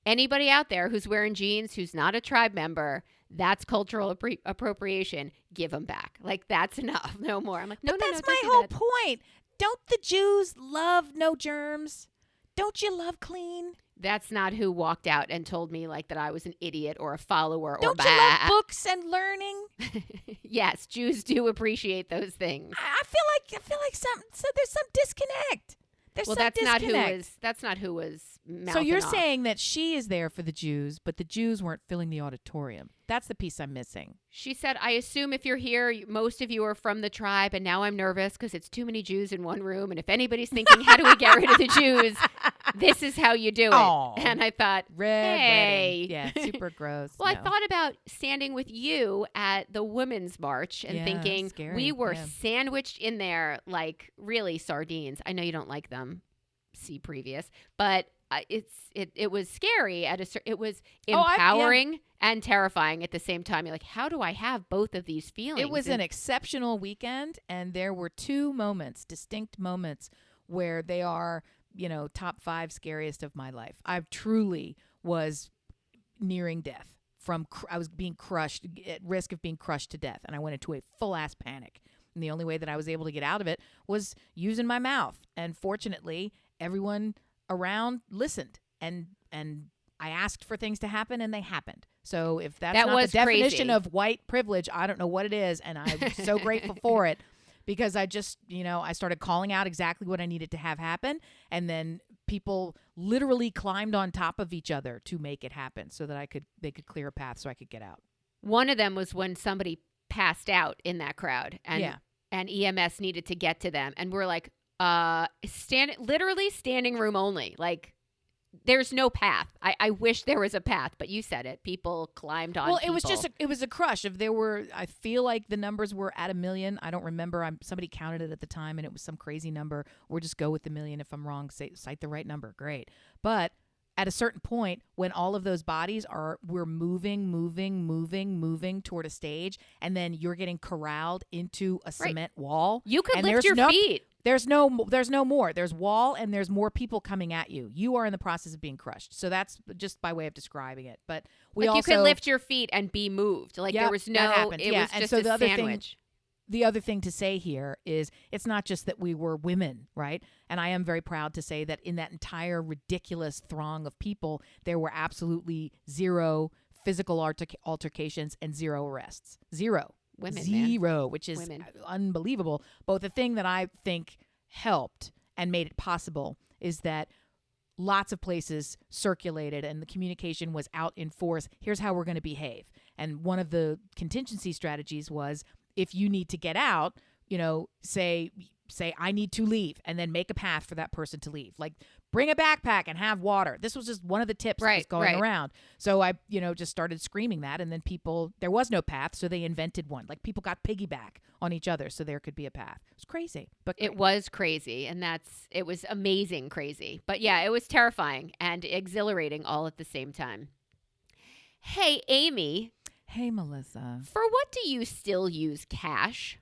anybody out there who's wearing jeans who's not a tribe member, that's cultural appropriation. Give them back. Like, that's enough. No more. I'm like, no, But no, that's no. my don't do whole that. point. Don't the Jews love no germs? Don't you love clean? That's not who walked out and told me like that I was an idiot or a follower or Don't you love books and learning? Yes, Jews do appreciate those things. I feel like there's some disconnect. There's Well, some that's disconnect. not who was mouthing So you're off. saying that she is there for the Jews, but the Jews weren't filling the auditorium. That's the piece I'm missing. She said, I assume if you're here, most of you are from the tribe, and now I'm nervous because it's too many Jews in one room. And if anybody's thinking, how do we get rid of the Jews? This is how you do it. Aw. And I thought, Red hey. wedding. Yeah, super gross. Well, No. I thought about standing with you at the Women's March and Yeah, thinking scary. we were Yeah. sandwiched in there like really sardines. I know you don't like them. See previous, but it was scary it was empowering and terrifying at the same time. You're like, how do I have both of these feelings? It was an exceptional weekend, and there were two moments, distinct moments, where they are, top 5 scariest of my life. I truly was nearing death. I was being crushed, at risk of being crushed to death, and I went into a full-ass panic. And the only way that I was able to get out of it was using my mouth. And fortunately, everyone around listened, and I asked for things to happen, and they happened. So if that's That not was the definition crazy. of white privilege, I don't know what it is, and I'm so grateful for it, because I just, I started calling out exactly what I needed to have happen, and then people literally climbed on top of each other to make it happen, so that they could clear a path so I could get out. One of them was when somebody passed out in that crowd, and Yeah. and EMS needed to get to them, and we're like, literally standing room only. Like, there's no path. I wish there was a path, but you said it. People climbed on. Well, people. it was a crush. If there were, I feel like the numbers were at 1 million. I don't remember. Somebody counted it at the time, and it was some crazy number. Or just go with the million. If I'm wrong, cite the right number. Great. But at a certain point, when all of those bodies we're moving toward a stage, and then you're getting corralled into a cement wall. You could and lift your feet. There's no more. There's wall, and there's more people coming at you. You are in the process of being crushed. So that's just by way of describing it. But we Like, also you could lift your feet and be moved. Like, Yep, there was that no. happened. It Yeah, was and just so a the other thing- sandwich. The other thing to say here is it's not just that we were women, right? And I am very proud to say that in that entire ridiculous throng of people, there were absolutely 0 physical altercations and 0 arrests. 0. Women, 0, which is Women. unbelievable. But the thing that I think helped and made it possible is that lots of places circulated and the communication was out in force. Here's how we're going to behave. And one of the contingency strategies was, if you need to get out, say I need to leave, and then make a path for that person to leave. Like, bring a backpack and have water. This was just one of the tips that was going around. So I, just started screaming that, and then there was no path, so they invented one. Like, people got piggyback on each other so there could be a path. It was crazy. But It was crazy, and it was amazing crazy. But yeah, it was terrifying and exhilarating all at the same time. Hey, Amy, Hey, Melissa. for what do you still use cash?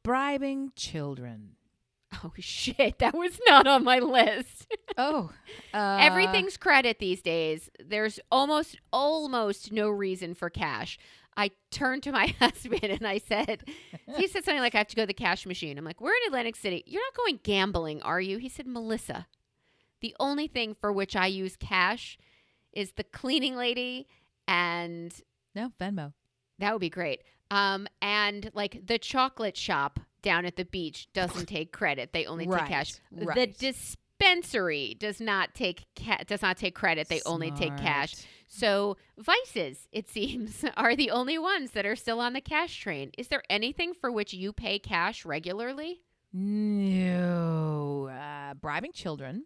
Bribing children. Oh, shit, that was not on my list. Oh. Everything's credit these days. There's almost no reason for cash. I turned to my husband and he said something like, I have to go to the cash machine. I'm like, we're in Atlantic City. You're not going gambling, are you? He said, Melissa, the only thing for which I use cash is the cleaning lady, and No, Venmo. that would be great. And like the chocolate shop down at the beach doesn't take credit. They only take cash. The Right. dispensary does not take credit. They only take cash. Smart. So vices, it seems, are the only ones that are still on the cash train. Is there anything for which you pay cash regularly? No. Bribing children.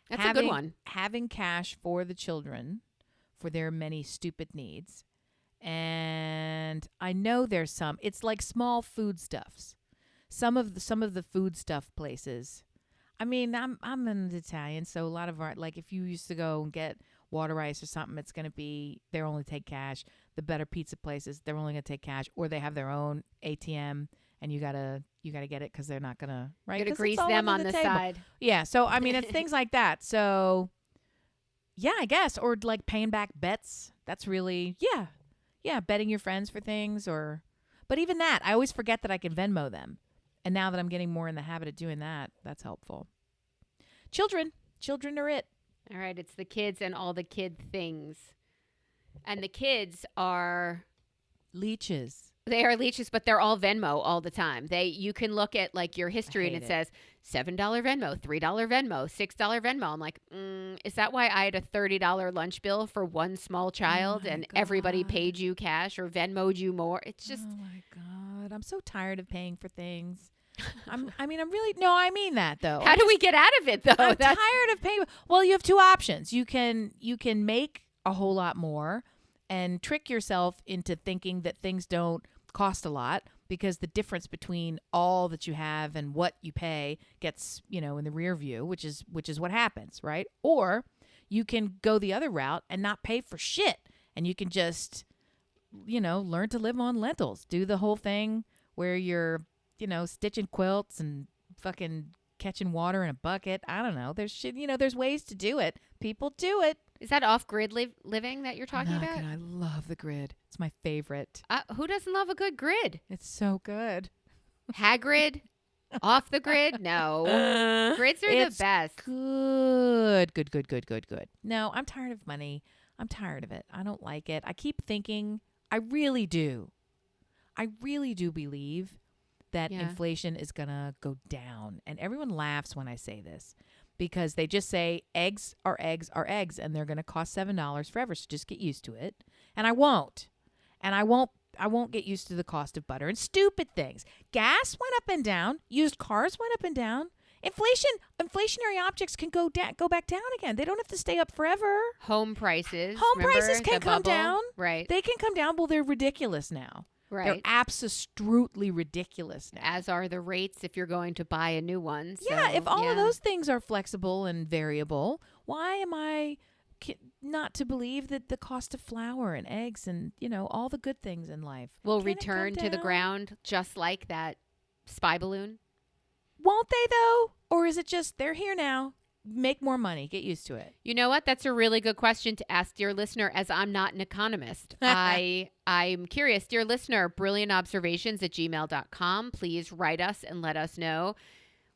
That's a good one. Having cash for the children for their many stupid needs. And I know there's some. It's like small foodstuffs. Some of the foodstuff places, I mean, I'm an Italian, so a lot of our, like, if you used to go and get water ice or something, it's going to be, they only take cash. The better pizza places, they're only going to take cash, or they have their own ATM, and you gotta get it because they're not gonna, right? Gotta 'Cause it's grease all them under on the table. side. Yeah, so I mean, it's things like that. So yeah, I guess, or like paying back bets. That's really, yeah, betting your friends for things, or, but even that, I always forget that I can Venmo them. And now that I'm getting more in the habit of doing that, that's helpful. Children are it. All right, it's the kids and all the kid things. And the kids are Leeches. They are leeches, but they're all Venmo all the time. You can look at like your history and it says $7 Venmo, $3 Venmo, $6 Venmo. I'm like, is that why I had a $30 lunch bill for one small child and everybody paid you cash or Venmo'd you more? It's just, oh my God, I'm so tired of paying for things. I mean that though. How do we get out of it though? I'm tired of paying. Well, you have two options. You can make a whole lot more and trick yourself into thinking that things don't cost a lot, because the difference between all that you have and what you pay gets, in the rear view, which is what happens, right? Or you can go the other route and not pay for shit, and you can just, learn to live on lentils. Do the whole thing where you're, stitching quilts and fucking catching water in a bucket. I don't know. There's shit, there's ways to do it. People do it. Is that off-grid living that you're talking about? I love the grid. It's my favorite. Who doesn't love a good grid? It's so good. Hagrid? Off the grid? No. Grids are the best. Good. No, I'm tired of money. I'm tired of it. I don't like it. I keep thinking, I really do believe that inflation is going to go down. And everyone laughs when I say this, because they just say eggs are eggs are eggs, and they're going to cost $7 forever. So just get used to it. And I won't. And I won't get used to the cost of butter and stupid things. Gas went up and down. Used cars went up and down. Inflationary objects can go back down again. They don't have to stay up forever. Home prices. Prices can come down. Right. They can come down. Well, they're ridiculous now. Right. They're absolutely ridiculous now. As are the rates if you're going to buy a new one. So, yeah, if all of those things are flexible and variable, why am I not to believe that the cost of flour and eggs and, all the good things in life will return to the ground just like that spy balloon? Won't they, though? Or is it just they're here now? Make more money. Get used to it. You know what? That's a really good question to ask, dear listener, as I'm not an economist. I'm curious. Dear listener, brilliantobservations@gmail.com. Please write us and let us know.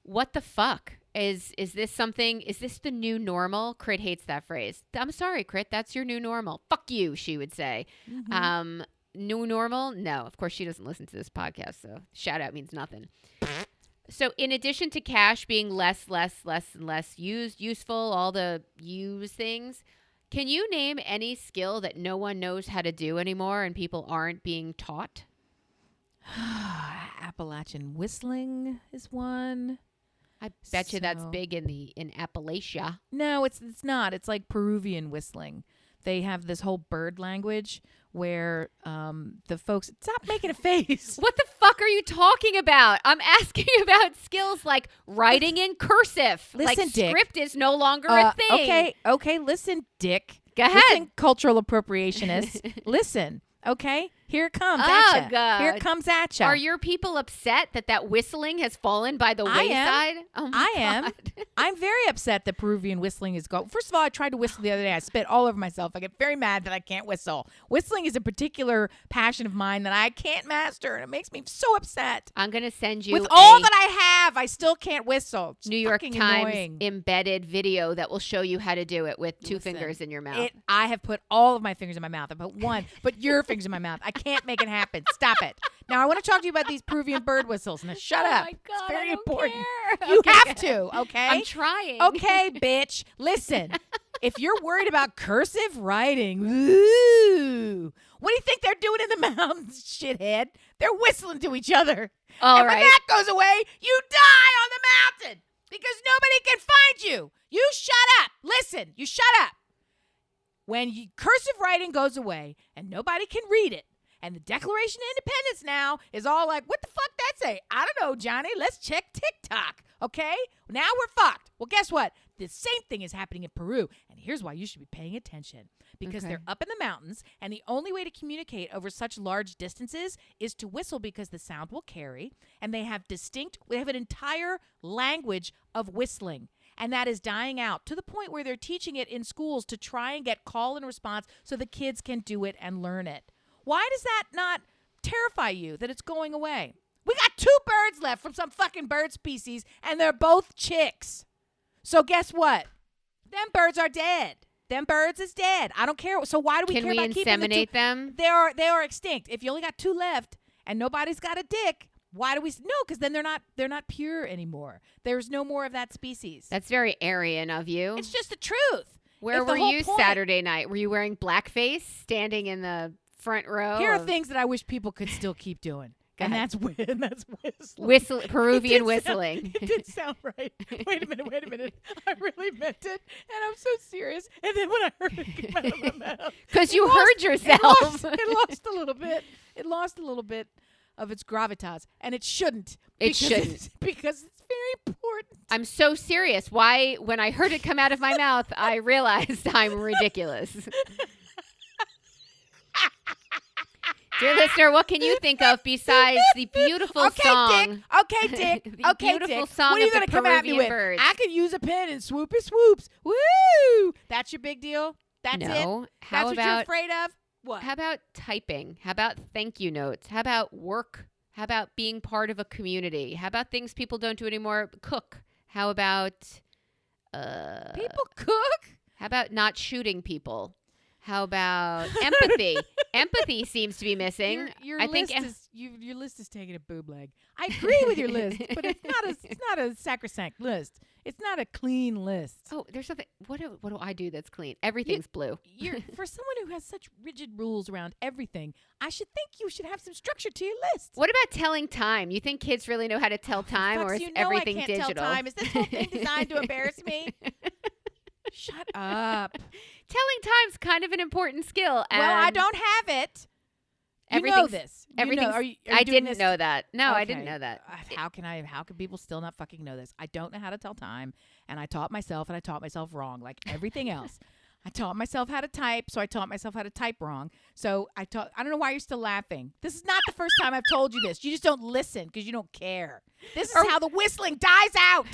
What the fuck? Is this the new normal? Crit hates that phrase. I'm sorry, Crit. That's your new normal. Fuck you, she would say. Mm-hmm. New normal? No. Of course, she doesn't listen to this podcast, so shout out means nothing. So in addition to cash being less and less useful, all the use things, can you name any skill that no one knows how to do anymore and people aren't being taught? Appalachian whistling is one. I bet you that's big in Appalachia. No, it's not. It's like Peruvian whistling. They have this whole bird language where the folks... Stop making a face. What the fuck are you talking about? I'm asking about skills like writing in cursive. Listen, Dick. Script is no longer a thing. Okay, listen, Dick. Go ahead. Listen, cultural appropriationist. Listen, okay? Here it comes at ya. God. Here it comes at ya. Are your people upset that whistling has fallen by the wayside? Oh my I am. I'm very upset that Peruvian whistling is gone. First of all, I tried to whistle the other day. I spit all over myself. I get very mad that I can't whistle. Whistling is a particular passion of mine that I can't master, and it makes me so upset. I'm going to send you with all that I have, I still can't whistle. It's New York fucking Times annoying. Embedded video that will show you how to do it with two fingers in your mouth. I have put all of my fingers in my mouth. I put one, but your fingers in my mouth. I can't make it happen. Stop it. Now, I want to talk to you about these Peruvian bird whistles. Now, shut up. My God, it's very I don't important. care. You have to, okay? I'm trying. Okay, bitch. Listen, if you're worried about cursive writing, ooh, what do you think they're doing in the mountains, shithead? They're whistling to each other. All and right. when that goes away, you die on the mountain because nobody can find you. You shut up. Listen, you shut up. When cursive writing goes away and nobody can read it, And the Declaration of Independence now is all like, what the fuck that say? I don't know, Johnny. Let's check TikTok, okay? Now we're fucked. Well, guess what? The same thing is happening in Peru. And here's why you should be paying attention. Because they're up in the mountains, and the only way to communicate over such large distances is to whistle because the sound will carry. And they have an entire language of whistling. And that is dying out to the point where they're teaching it in schools to try and get call and response so the kids can do it and learn it. Why does that not terrify you that it's going away? We got 2 birds left from some fucking bird species, and they're both chicks. So guess what? Them birds are dead. Them birds is dead. I don't care. So why do we care about keeping them? Can we inseminate them? They are extinct. If you only got 2 left and nobody's got a dick, why do we? No, because then they're not pure anymore. There's no more of that species. That's very Aryan of you. It's just the truth. Where were you Saturday night? Were you wearing blackface, standing in the front row? Here are things that I wish people could still keep doing. And that's whistling. Peruvian whistling. It didn't sound right. Wait a minute. I really meant it. And I'm so serious. And then when I heard it come out of my mouth. Because you heard yourself. It lost a little bit. It lost a little bit of its gravitas. And it shouldn't. Because it's very important. I'm so serious. Why, when I heard it come out of my mouth, I realized I'm ridiculous. Dear listener, what can you think of besides the beautiful song? Okay, Dick. The beautiful song what are you of the come at me Peruvian with? birds. I could use a pen and swoopy swoops. Woo! That's your big deal? That's it? No. That's what you're afraid of? What? How about typing? How about thank you notes? How about work? How about being part of a community? How about things people don't do anymore? Cook. How about people cook? How about not shooting people? How about empathy? Empathy seems to be missing. Your list is taking a boob leg. I agree with your list, but it's not a sacrosanct list. It's not a clean list. Oh, there's something. What do I do that's clean? Everything's blue. For someone who has such rigid rules around everything, I should think you should have some structure to your list. What about telling time? You think kids really know how to tell time, or is everything I can't digital? Tell time. Is this whole thing designed to embarrass me? Shut up. Telling time's kind of an important skill. Well, I don't have it. You know this. I didn't know that. No, okay. I didn't know that. How can people still not fucking know this? I don't know how to tell time, and I taught myself wrong, like everything else. I taught myself how to type, so I taught myself how to type wrong. So I don't know why you're still laughing. This is not the first time I've told you this. You just don't listen because you don't care. This is how the whistling dies out.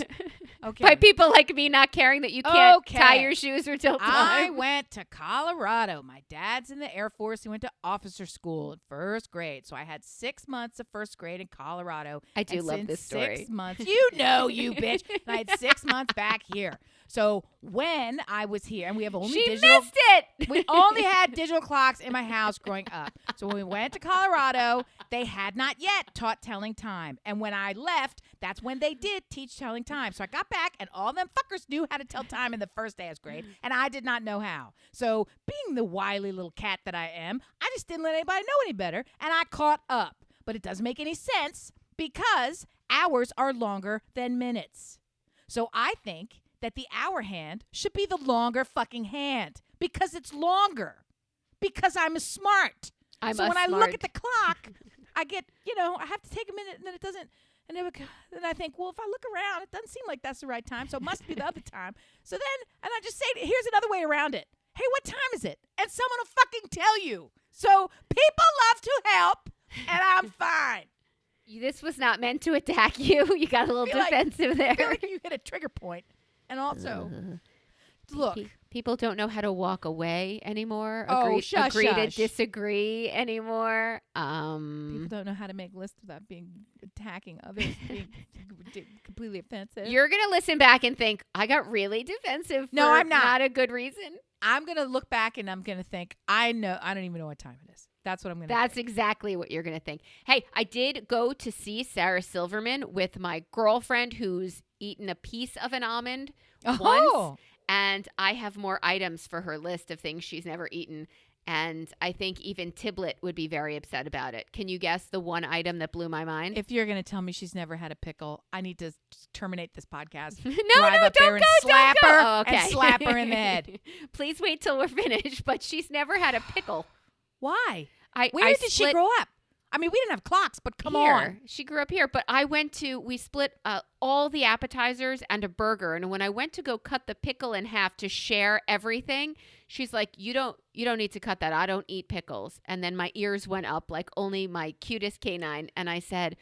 Okay. By people like me not caring that you can't tie your shoes or tell time. I went to Colorado. My dad's in the Air Force. He went to officer school in first grade. So I had 6 months of first grade in Colorado. I do love this story. 6 months. You know, you bitch. And I had 6 months back here. So when I was here, and we have only digital. Missed it. We only had digital clocks in my house growing up. So when we went to Colorado, they had not yet taught telling time. And when I left, that's when they did teach telling time. So I got back, and all them fuckers knew how to tell time in the first day of grade, and I did not know how. So being the wily little cat that I am, I just didn't let anybody know any better, and I caught up. But it doesn't make any sense because hours are longer than minutes. So I think that the hour hand should be the longer fucking hand because it's longer. Because I'm smart. So when I look at the clock, I get, I have to take a minute, and then it doesn't. And then I think, well, if I look around, it doesn't seem like that's the right time, so it must be the other time. So then, and I just say, here's another way around it. Hey, what time is it? And someone will fucking tell you. So people love to help, and I'm fine. This was not meant to attack you. You got a little defensive there. I feel like you hit a trigger point. And also, look. People don't know how to walk away anymore. Agree to disagree anymore. People don't know how to make lists without attacking others, being completely offensive. You're going to listen back and think, I got really defensive for I'm not a good reason. I'm going to look back and I'm going to think, I don't even know what time it is. That's what I'm going to That's exactly what you're going to think. Hey, I did go to see Sarah Silverman with my girlfriend who's eaten a piece of an almond once. And I have more items for her list of things she's never eaten. And I think even Tiblet would be very upset about it. Can you guess the one item that blew my mind? If you're going to tell me she's never had a pickle, I need to terminate this podcast. Don't go. And slap her in the head. Please wait till we're finished. But she's never had a pickle. Why? Where did she split grow up? I mean, we didn't have clocks, but come here. on. She grew up here, but we split all the appetizers and a burger. And when I went to go cut the pickle in half to share everything, she's like, you don't need to cut that. I don't eat pickles. And then my ears went up like only my cutest canine. And I said,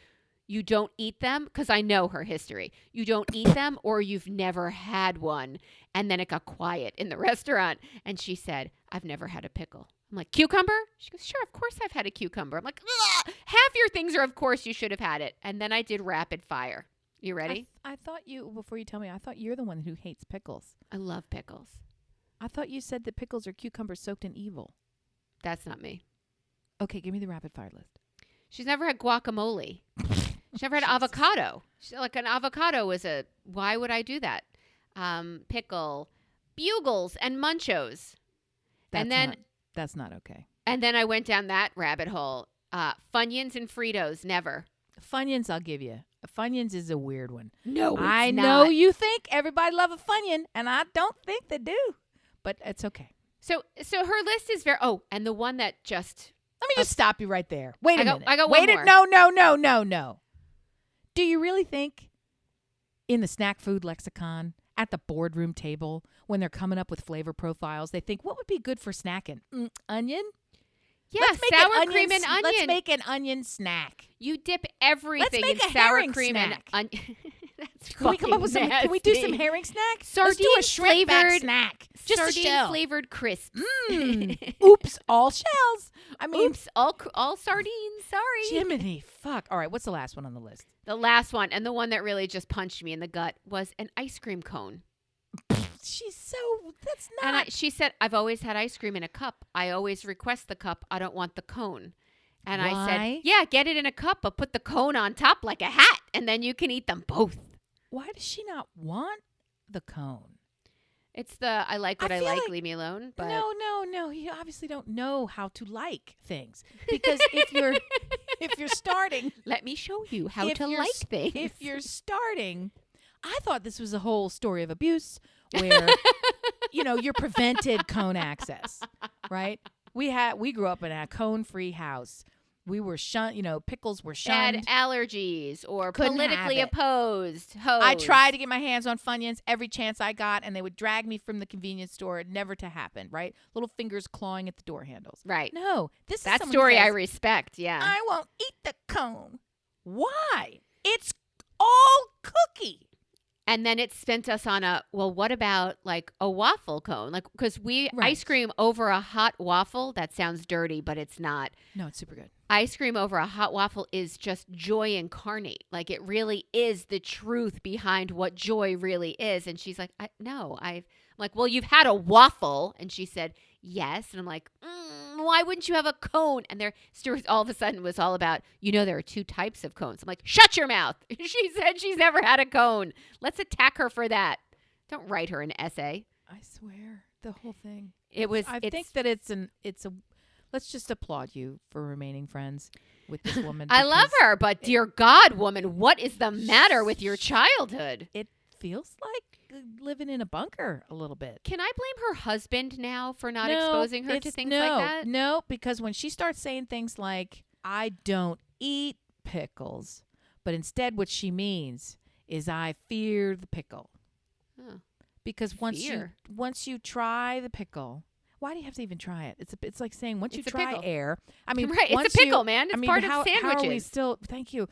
you don't eat them? Because I know her history. You don't eat them or you've never had one. And then it got quiet in the restaurant. And she said, I've never had a pickle. I'm like, cucumber? She goes, sure, of course I've had a cucumber. I'm like, ugh! Half your things are, of course, you should have had it. And then I did rapid fire. You ready? I thought before you tell me, I thought you're the one who hates pickles. I love pickles. I thought you said that pickles are cucumbers soaked in evil. That's not me. Okay, give me the rapid fire list. She's never had guacamole. She's never had avocado. Like an avocado is why would I do that? Pickle, bugles, and munchos. That's not okay. And then I went down that rabbit hole. Funyuns and Fritos, never. Funyuns, I'll give you. Funyuns is a weird one. No, it's I not. know you think everybody love a Funyun, and I don't think they do. But it's okay. So her list is very. Oh, and the one that just. Let me just stop you right there. Wait a minute. I got one more. No. Do you really think in the snack food lexicon at the boardroom table when they're coming up with flavor profiles, they think what would be good for snacking? Onion? Yeah, sour cream and onion. Let's make an onion snack. You dip everything Let's make in a sour herring cream snack. and onion. That's Can we come up with some? Can we do some herring snack? Let's do a shrimp back snack. Just a shell. Flavored crisps. Oops, all shells. I mean, oops, all sardines. Sorry. Jiminy, fuck. All right, what's the last one on the list? The last one, and the one that really just punched me in the gut, was an ice cream cone. That's not. And she said, I've always had ice cream in a cup. I always request the cup. I don't want the cone. And Why? I said, yeah, get it in a cup, but put the cone on top like a hat, and then you can eat them both. Why does she not want the cone? It's I like what I like, leave me alone. But No. You obviously don't know how to like things. Because if you're starting. Let me show you how to like things. If you're starting, I thought this was a whole story of abuse where, you're prevented cone access, right? We grew up in a cone-free house. We were shunned, pickles were shunned. Had allergies or Couldn't politically have it. opposed. I tried to get my hands on Funyuns every chance I got, and they would drag me from the convenience store. Never to happen, right? Little fingers clawing at the door handles. Right. No, that story I respect, yeah. I won't eat the cone. Why? It's all cookie. And then it sent us on what about like a waffle cone? Like, because ice cream over a hot waffle, that sounds dirty, but it's not. No, it's super good. Ice cream over a hot waffle is just joy incarnate. Like, it really is the truth behind what joy really is. And she's like, I'm like, well, you've had a waffle. And she said, yes. And I'm like, why wouldn't you have a cone? And Stuart all of a sudden was all about, there are two types of cones. I'm like, shut your mouth. She said she's never had a cone. Let's attack her for that. Don't write her an essay. I swear, the whole thing. I think that it's a. Let's just applaud you for remaining friends with this woman. I love her, but dear God, woman, what is the matter with your childhood? It feels like living in a bunker a little bit. Can I blame her husband now for not exposing her to things like that? No, because when she starts saying things like, I don't eat pickles, but instead what she means is I fear the pickle. Huh. Because once you try the pickle, why do you have to even try it? It's like saying once you try air. I mean, right? It's a pickle, man. It's part of sandwiches. How are we still? Thank you.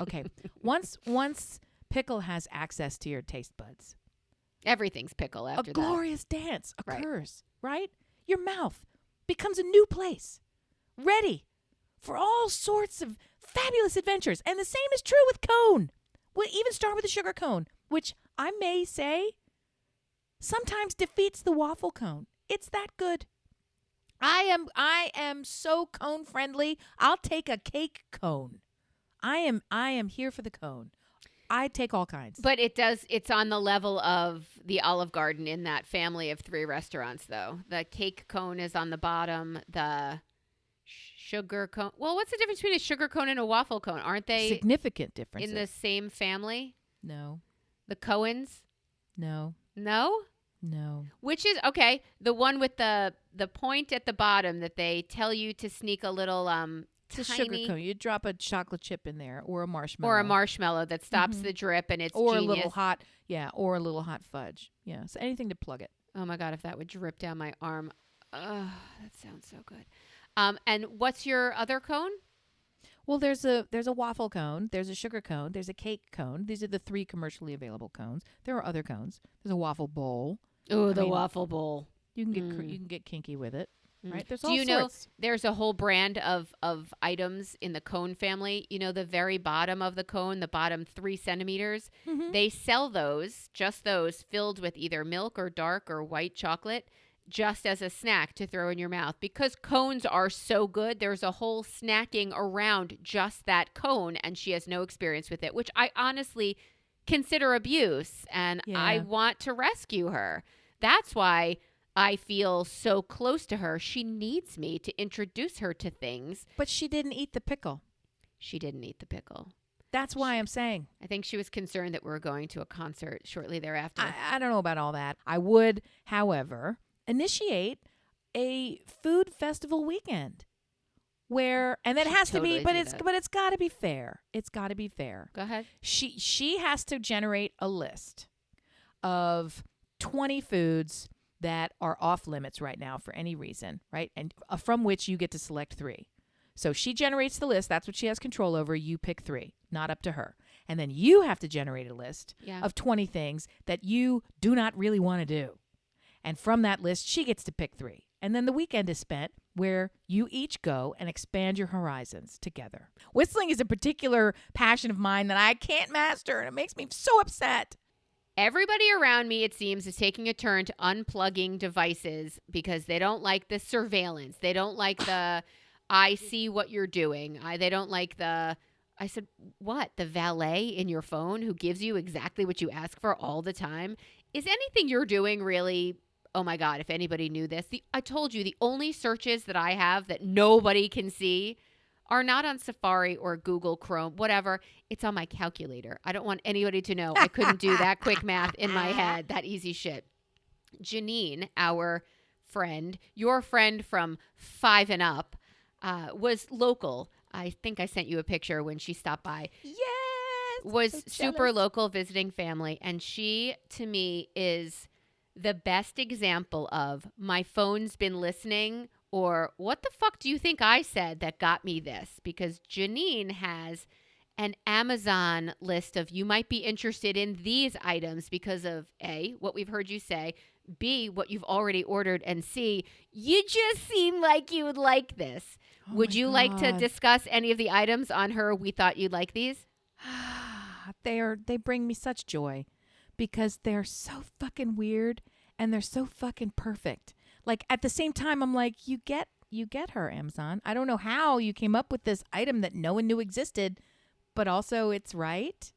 Okay. Once pickle has access to your taste buds, everything's pickle after that. A glorious dance occurs, right? Your mouth becomes a new place, ready for all sorts of fabulous adventures. And the same is true with cone. We'll even start with the sugar cone, which I may say sometimes defeats the waffle cone. It's that good. I am so cone friendly. I'll take a cake cone. I am here for the cone. I take all kinds. But it's on the level of the Olive Garden in that family of 3 restaurants, though. The cake cone is on the bottom. The sugar cone. Well, what's the difference between a sugar cone and a waffle cone? Aren't they significant differences in the same family? No. The Cohens? No. No? No. Which is okay. The one with the point at the bottom that they tell you to sneak a little It's a tiny sugar cone. You drop a chocolate chip in there or a marshmallow. or a marshmallow that stops Mhm. the drip, and it's or genius. a little hot, or a little hot fudge. Yeah, so anything to plug it. Oh my god, if that would drip down my arm. Ugh, that sounds so good. And what's your other cone? Well, there's a waffle cone, there's a sugar cone, there's a cake cone. These are the 3 commercially available cones. There are other cones. There's a waffle bowl. Oh, the waffle bowl. You can get you can get kinky with it, right? There's Do all you know sorts. there's a whole brand of items in the cone family? You know, the very bottom of the cone, the bottom 3 centimeters, Mhm. they sell those, just those, filled with either milk or dark or white chocolate, just as a snack to throw in your mouth. Because cones are so good, there's a whole snacking around just that cone, and she has no experience with it, which I honestly consider abuse, and I Yeah. want to rescue her. That's why I feel so close to her. She needs me to introduce her to things. But she didn't eat the pickle. She didn't eat the pickle. That's why I'm saying. I think she was concerned that we were going to a concert shortly thereafter. I don't know about all that. I would, however, initiate a food festival weekend where, and that Should has to totally be, but do it's that. but it's got to be fair. It's got to be fair. Go ahead. She has to generate a list of 20 foods that are off limits right now for any reason, right? And from which you get to select 3. So she generates the list. That's what she has control over. You pick 3, not up to her. And then you have to generate a list Yeah. of 20 things that you do not really want to do. And from that list, she gets to pick 3. And then the weekend is spent where you each go and expand your horizons together. Whistling is a particular passion of mine that I can't master, and it makes me so upset. Everybody around me, it seems, is taking a turn to unplugging devices because they don't like the surveillance. They don't like the, I see what you're doing. They don't like the, I said, what? The valet in your phone who gives you exactly what you ask for all the time? Is anything you're doing really, oh my God, if anybody knew this. I told you the only searches that I have that nobody can see are not on Safari or Google Chrome, whatever. It's on my calculator. I don't want anybody to know I couldn't do that quick math in my head, that easy shit. Janine, our friend, your friend from 5 and Up, was local. I think I sent you a picture when she stopped by. Yes. Was so super jealous. local, visiting family. And she, to me, is the best example of my phone's been listening, or what the fuck do you think I said that got me this? Because Janine has an Amazon list of, you might be interested in these items because of A, what we've heard you say, B, what you've already ordered, and C, you just seem like you would like this. Oh Would my you like to God. discuss any of the items on her we thought you'd like these? They bring me such joy because they're so fucking weird and they're so fucking perfect. Like at the same time, I'm like, you get her, Amazon. I don't know how you came up with this item that no one knew existed, but also it's right.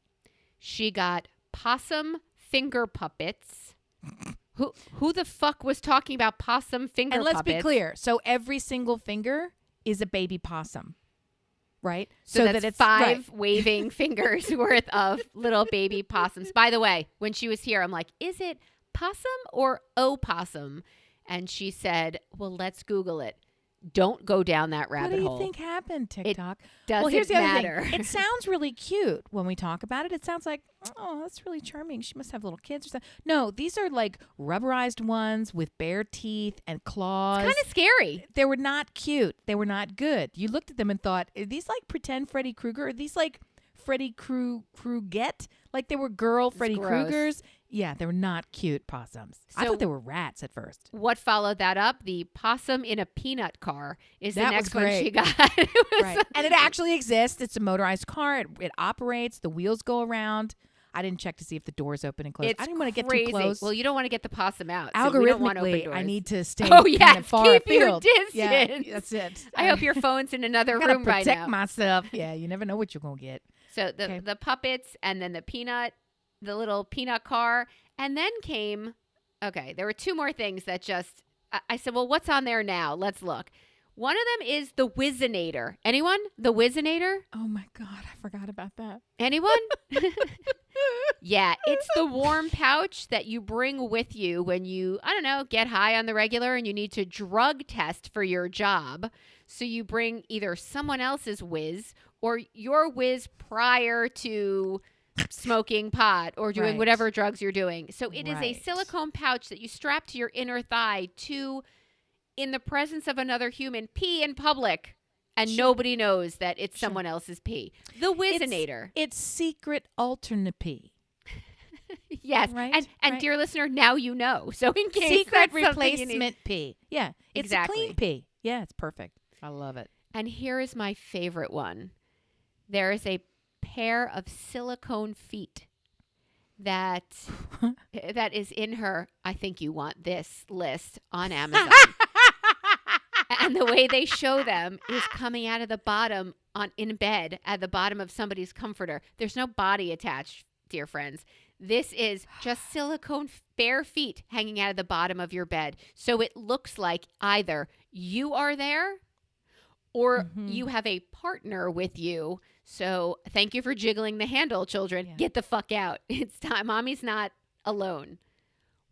She got possum finger puppets. Who the fuck was talking about possum finger And let's puppets? be clear. So every single finger is a baby possum, right? So that's that it's 5 right. waving fingers worth of little baby possums. By the way, when she was here, I'm like, is it possum or opossum? And she said, well, let's Google it. Don't go down that What rabbit do you hole. think happened, TikTok? Doesn't well, here's the other matter. thing. It sounds really cute when we talk about it. It sounds like, oh, that's really charming. She must have little kids or something. No, these are like rubberized ones with bare teeth and claws. Kind of scary. They were not cute. They were not good. You looked at them and thought, are these like pretend Freddy Krueger? Are these like Freddy Krueger? Like they were girl Freddy gross. Krugers? Yeah, they were not cute possums. I So- thought they were rats at first. What followed that up? The possum in a peanut car is the That next was one she great. got. It was Right. And it actually exists. It's a motorized car. It operates. The wheels go around. I didn't check to see if the doors open and close. It's I didn't want to get crazy. too close. Well, you don't want to get the possum out. So we don't want open Algorithmically, doors. I need to stay Oh, kind yes, of far keep your afield. Yeah, distance. that's it. I hope your phone's in another I gotta room right protect now. myself. Yeah, you never know what you're gonna get. So the Okay. the puppets, and then the little peanut car, and then came. Okay, there were 2 more things that just. I said, well, what's on there now? Let's look. One of them is the Whizzinator. Anyone? The Whizzinator? Oh my god, I forgot about that. Anyone? Yeah, it's the warm pouch that you bring with you when you, I don't know, get high on the regular and you need to drug test for your job. So you bring either someone else's whiz or your whiz prior to smoking pot or doing Right. whatever drugs you're doing. So it is a Right. silicone pouch that you strap to your inner thigh to, in the presence of another human, pee in public. And Sure. nobody knows that it's Sure. someone else's pee. The Whizzinator. It's secret alternate pee. Yes. Right, And right. dear listener, now you know. So in case Secret that's something you need. replacement pee. Yeah. It's Exactly. a clean pee. Yeah, it's perfect. I love it. And here is my favorite one. There is a pair of silicone feet that is in her I think you want this list on Amazon. And the way they show them is coming out of the bottom in bed at the bottom of somebody's comforter. There's no body attached, dear friends. This is just silicone bare feet hanging out of the bottom of your bed. So it looks like either you are there or you have a partner with you. So thank you for jiggling the handle, children. Yeah. Get the fuck out. It's time. Mommy's not alone.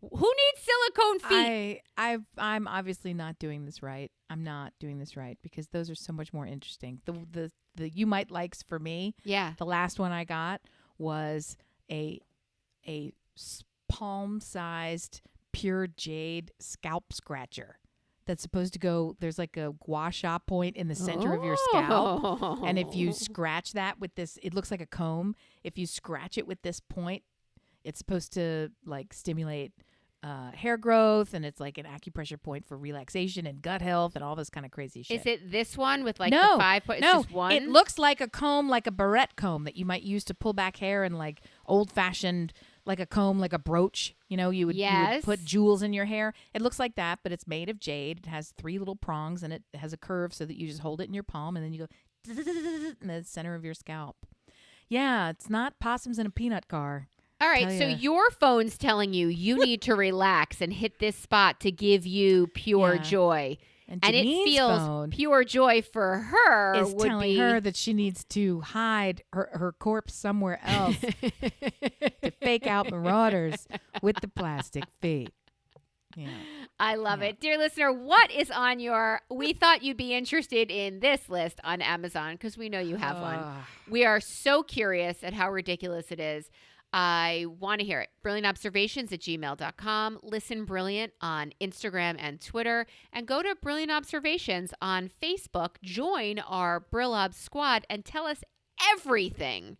Who needs silicone feet? I'm obviously not doing this right. I'm not doing this right because those are so much more interesting. The you might likes for me. Yeah. The last one I got was a palm-sized pure jade scalp scratcher that's supposed to go. There's like a gua sha point in the center of your scalp, and if you scratch that with this, it looks like a comb. If you scratch it with this point, it's supposed to like stimulate hair growth, and it's like an acupressure point for relaxation and gut health and all this kind of crazy shit. Is it this one with like No, the 5 points? no, It's just one? it looks like a comb, like a barrette comb that you might use to pull back hair and like old-fashioned, like a comb, like a brooch. You know, you would Yes. put jewels in your hair. It looks like that, but it's made of jade. It has 3 little prongs, and it has a curve so that you just hold it in your palm, and then you go in the center of your scalp. Yeah, it's not possums in a peanut car. All right, Tell so ya. your phone's telling you need to relax and hit this spot to give you pure Yeah. joy. And And it Janine's feels phone pure joy for her is would telling be her that she needs to hide her corpse somewhere else to fake out marauders with the plastic feet. Yeah. I love Yeah. it. Dear listener, what is on your we thought you'd be interested in this list on Amazon because we know you have one. We are so curious at how ridiculous it is. I want to hear it. BrilliantObservations@gmail.com. Listen Brilliant on Instagram and Twitter. And go to Brilliant Observations on Facebook. Join our Brillobs squad and tell us everything.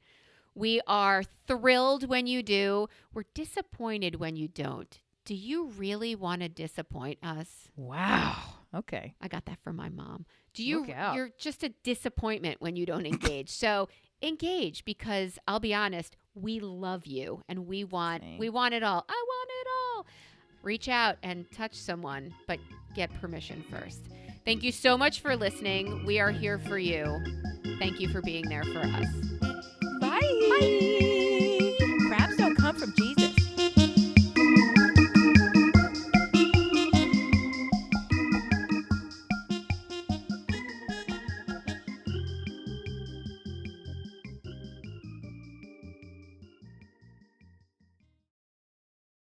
We are thrilled when you do. We're disappointed when you don't. Do you really want to disappoint us? Wow. Okay. I got that from my mom. Do you? Look out. You're just a disappointment when you don't engage. So engage because I'll be honest, we love you and we want Same. it all. I want it all. Reach out and touch someone, but get permission first. Thank you so much for listening. We are here for you. Thank you for being there for us. Bye.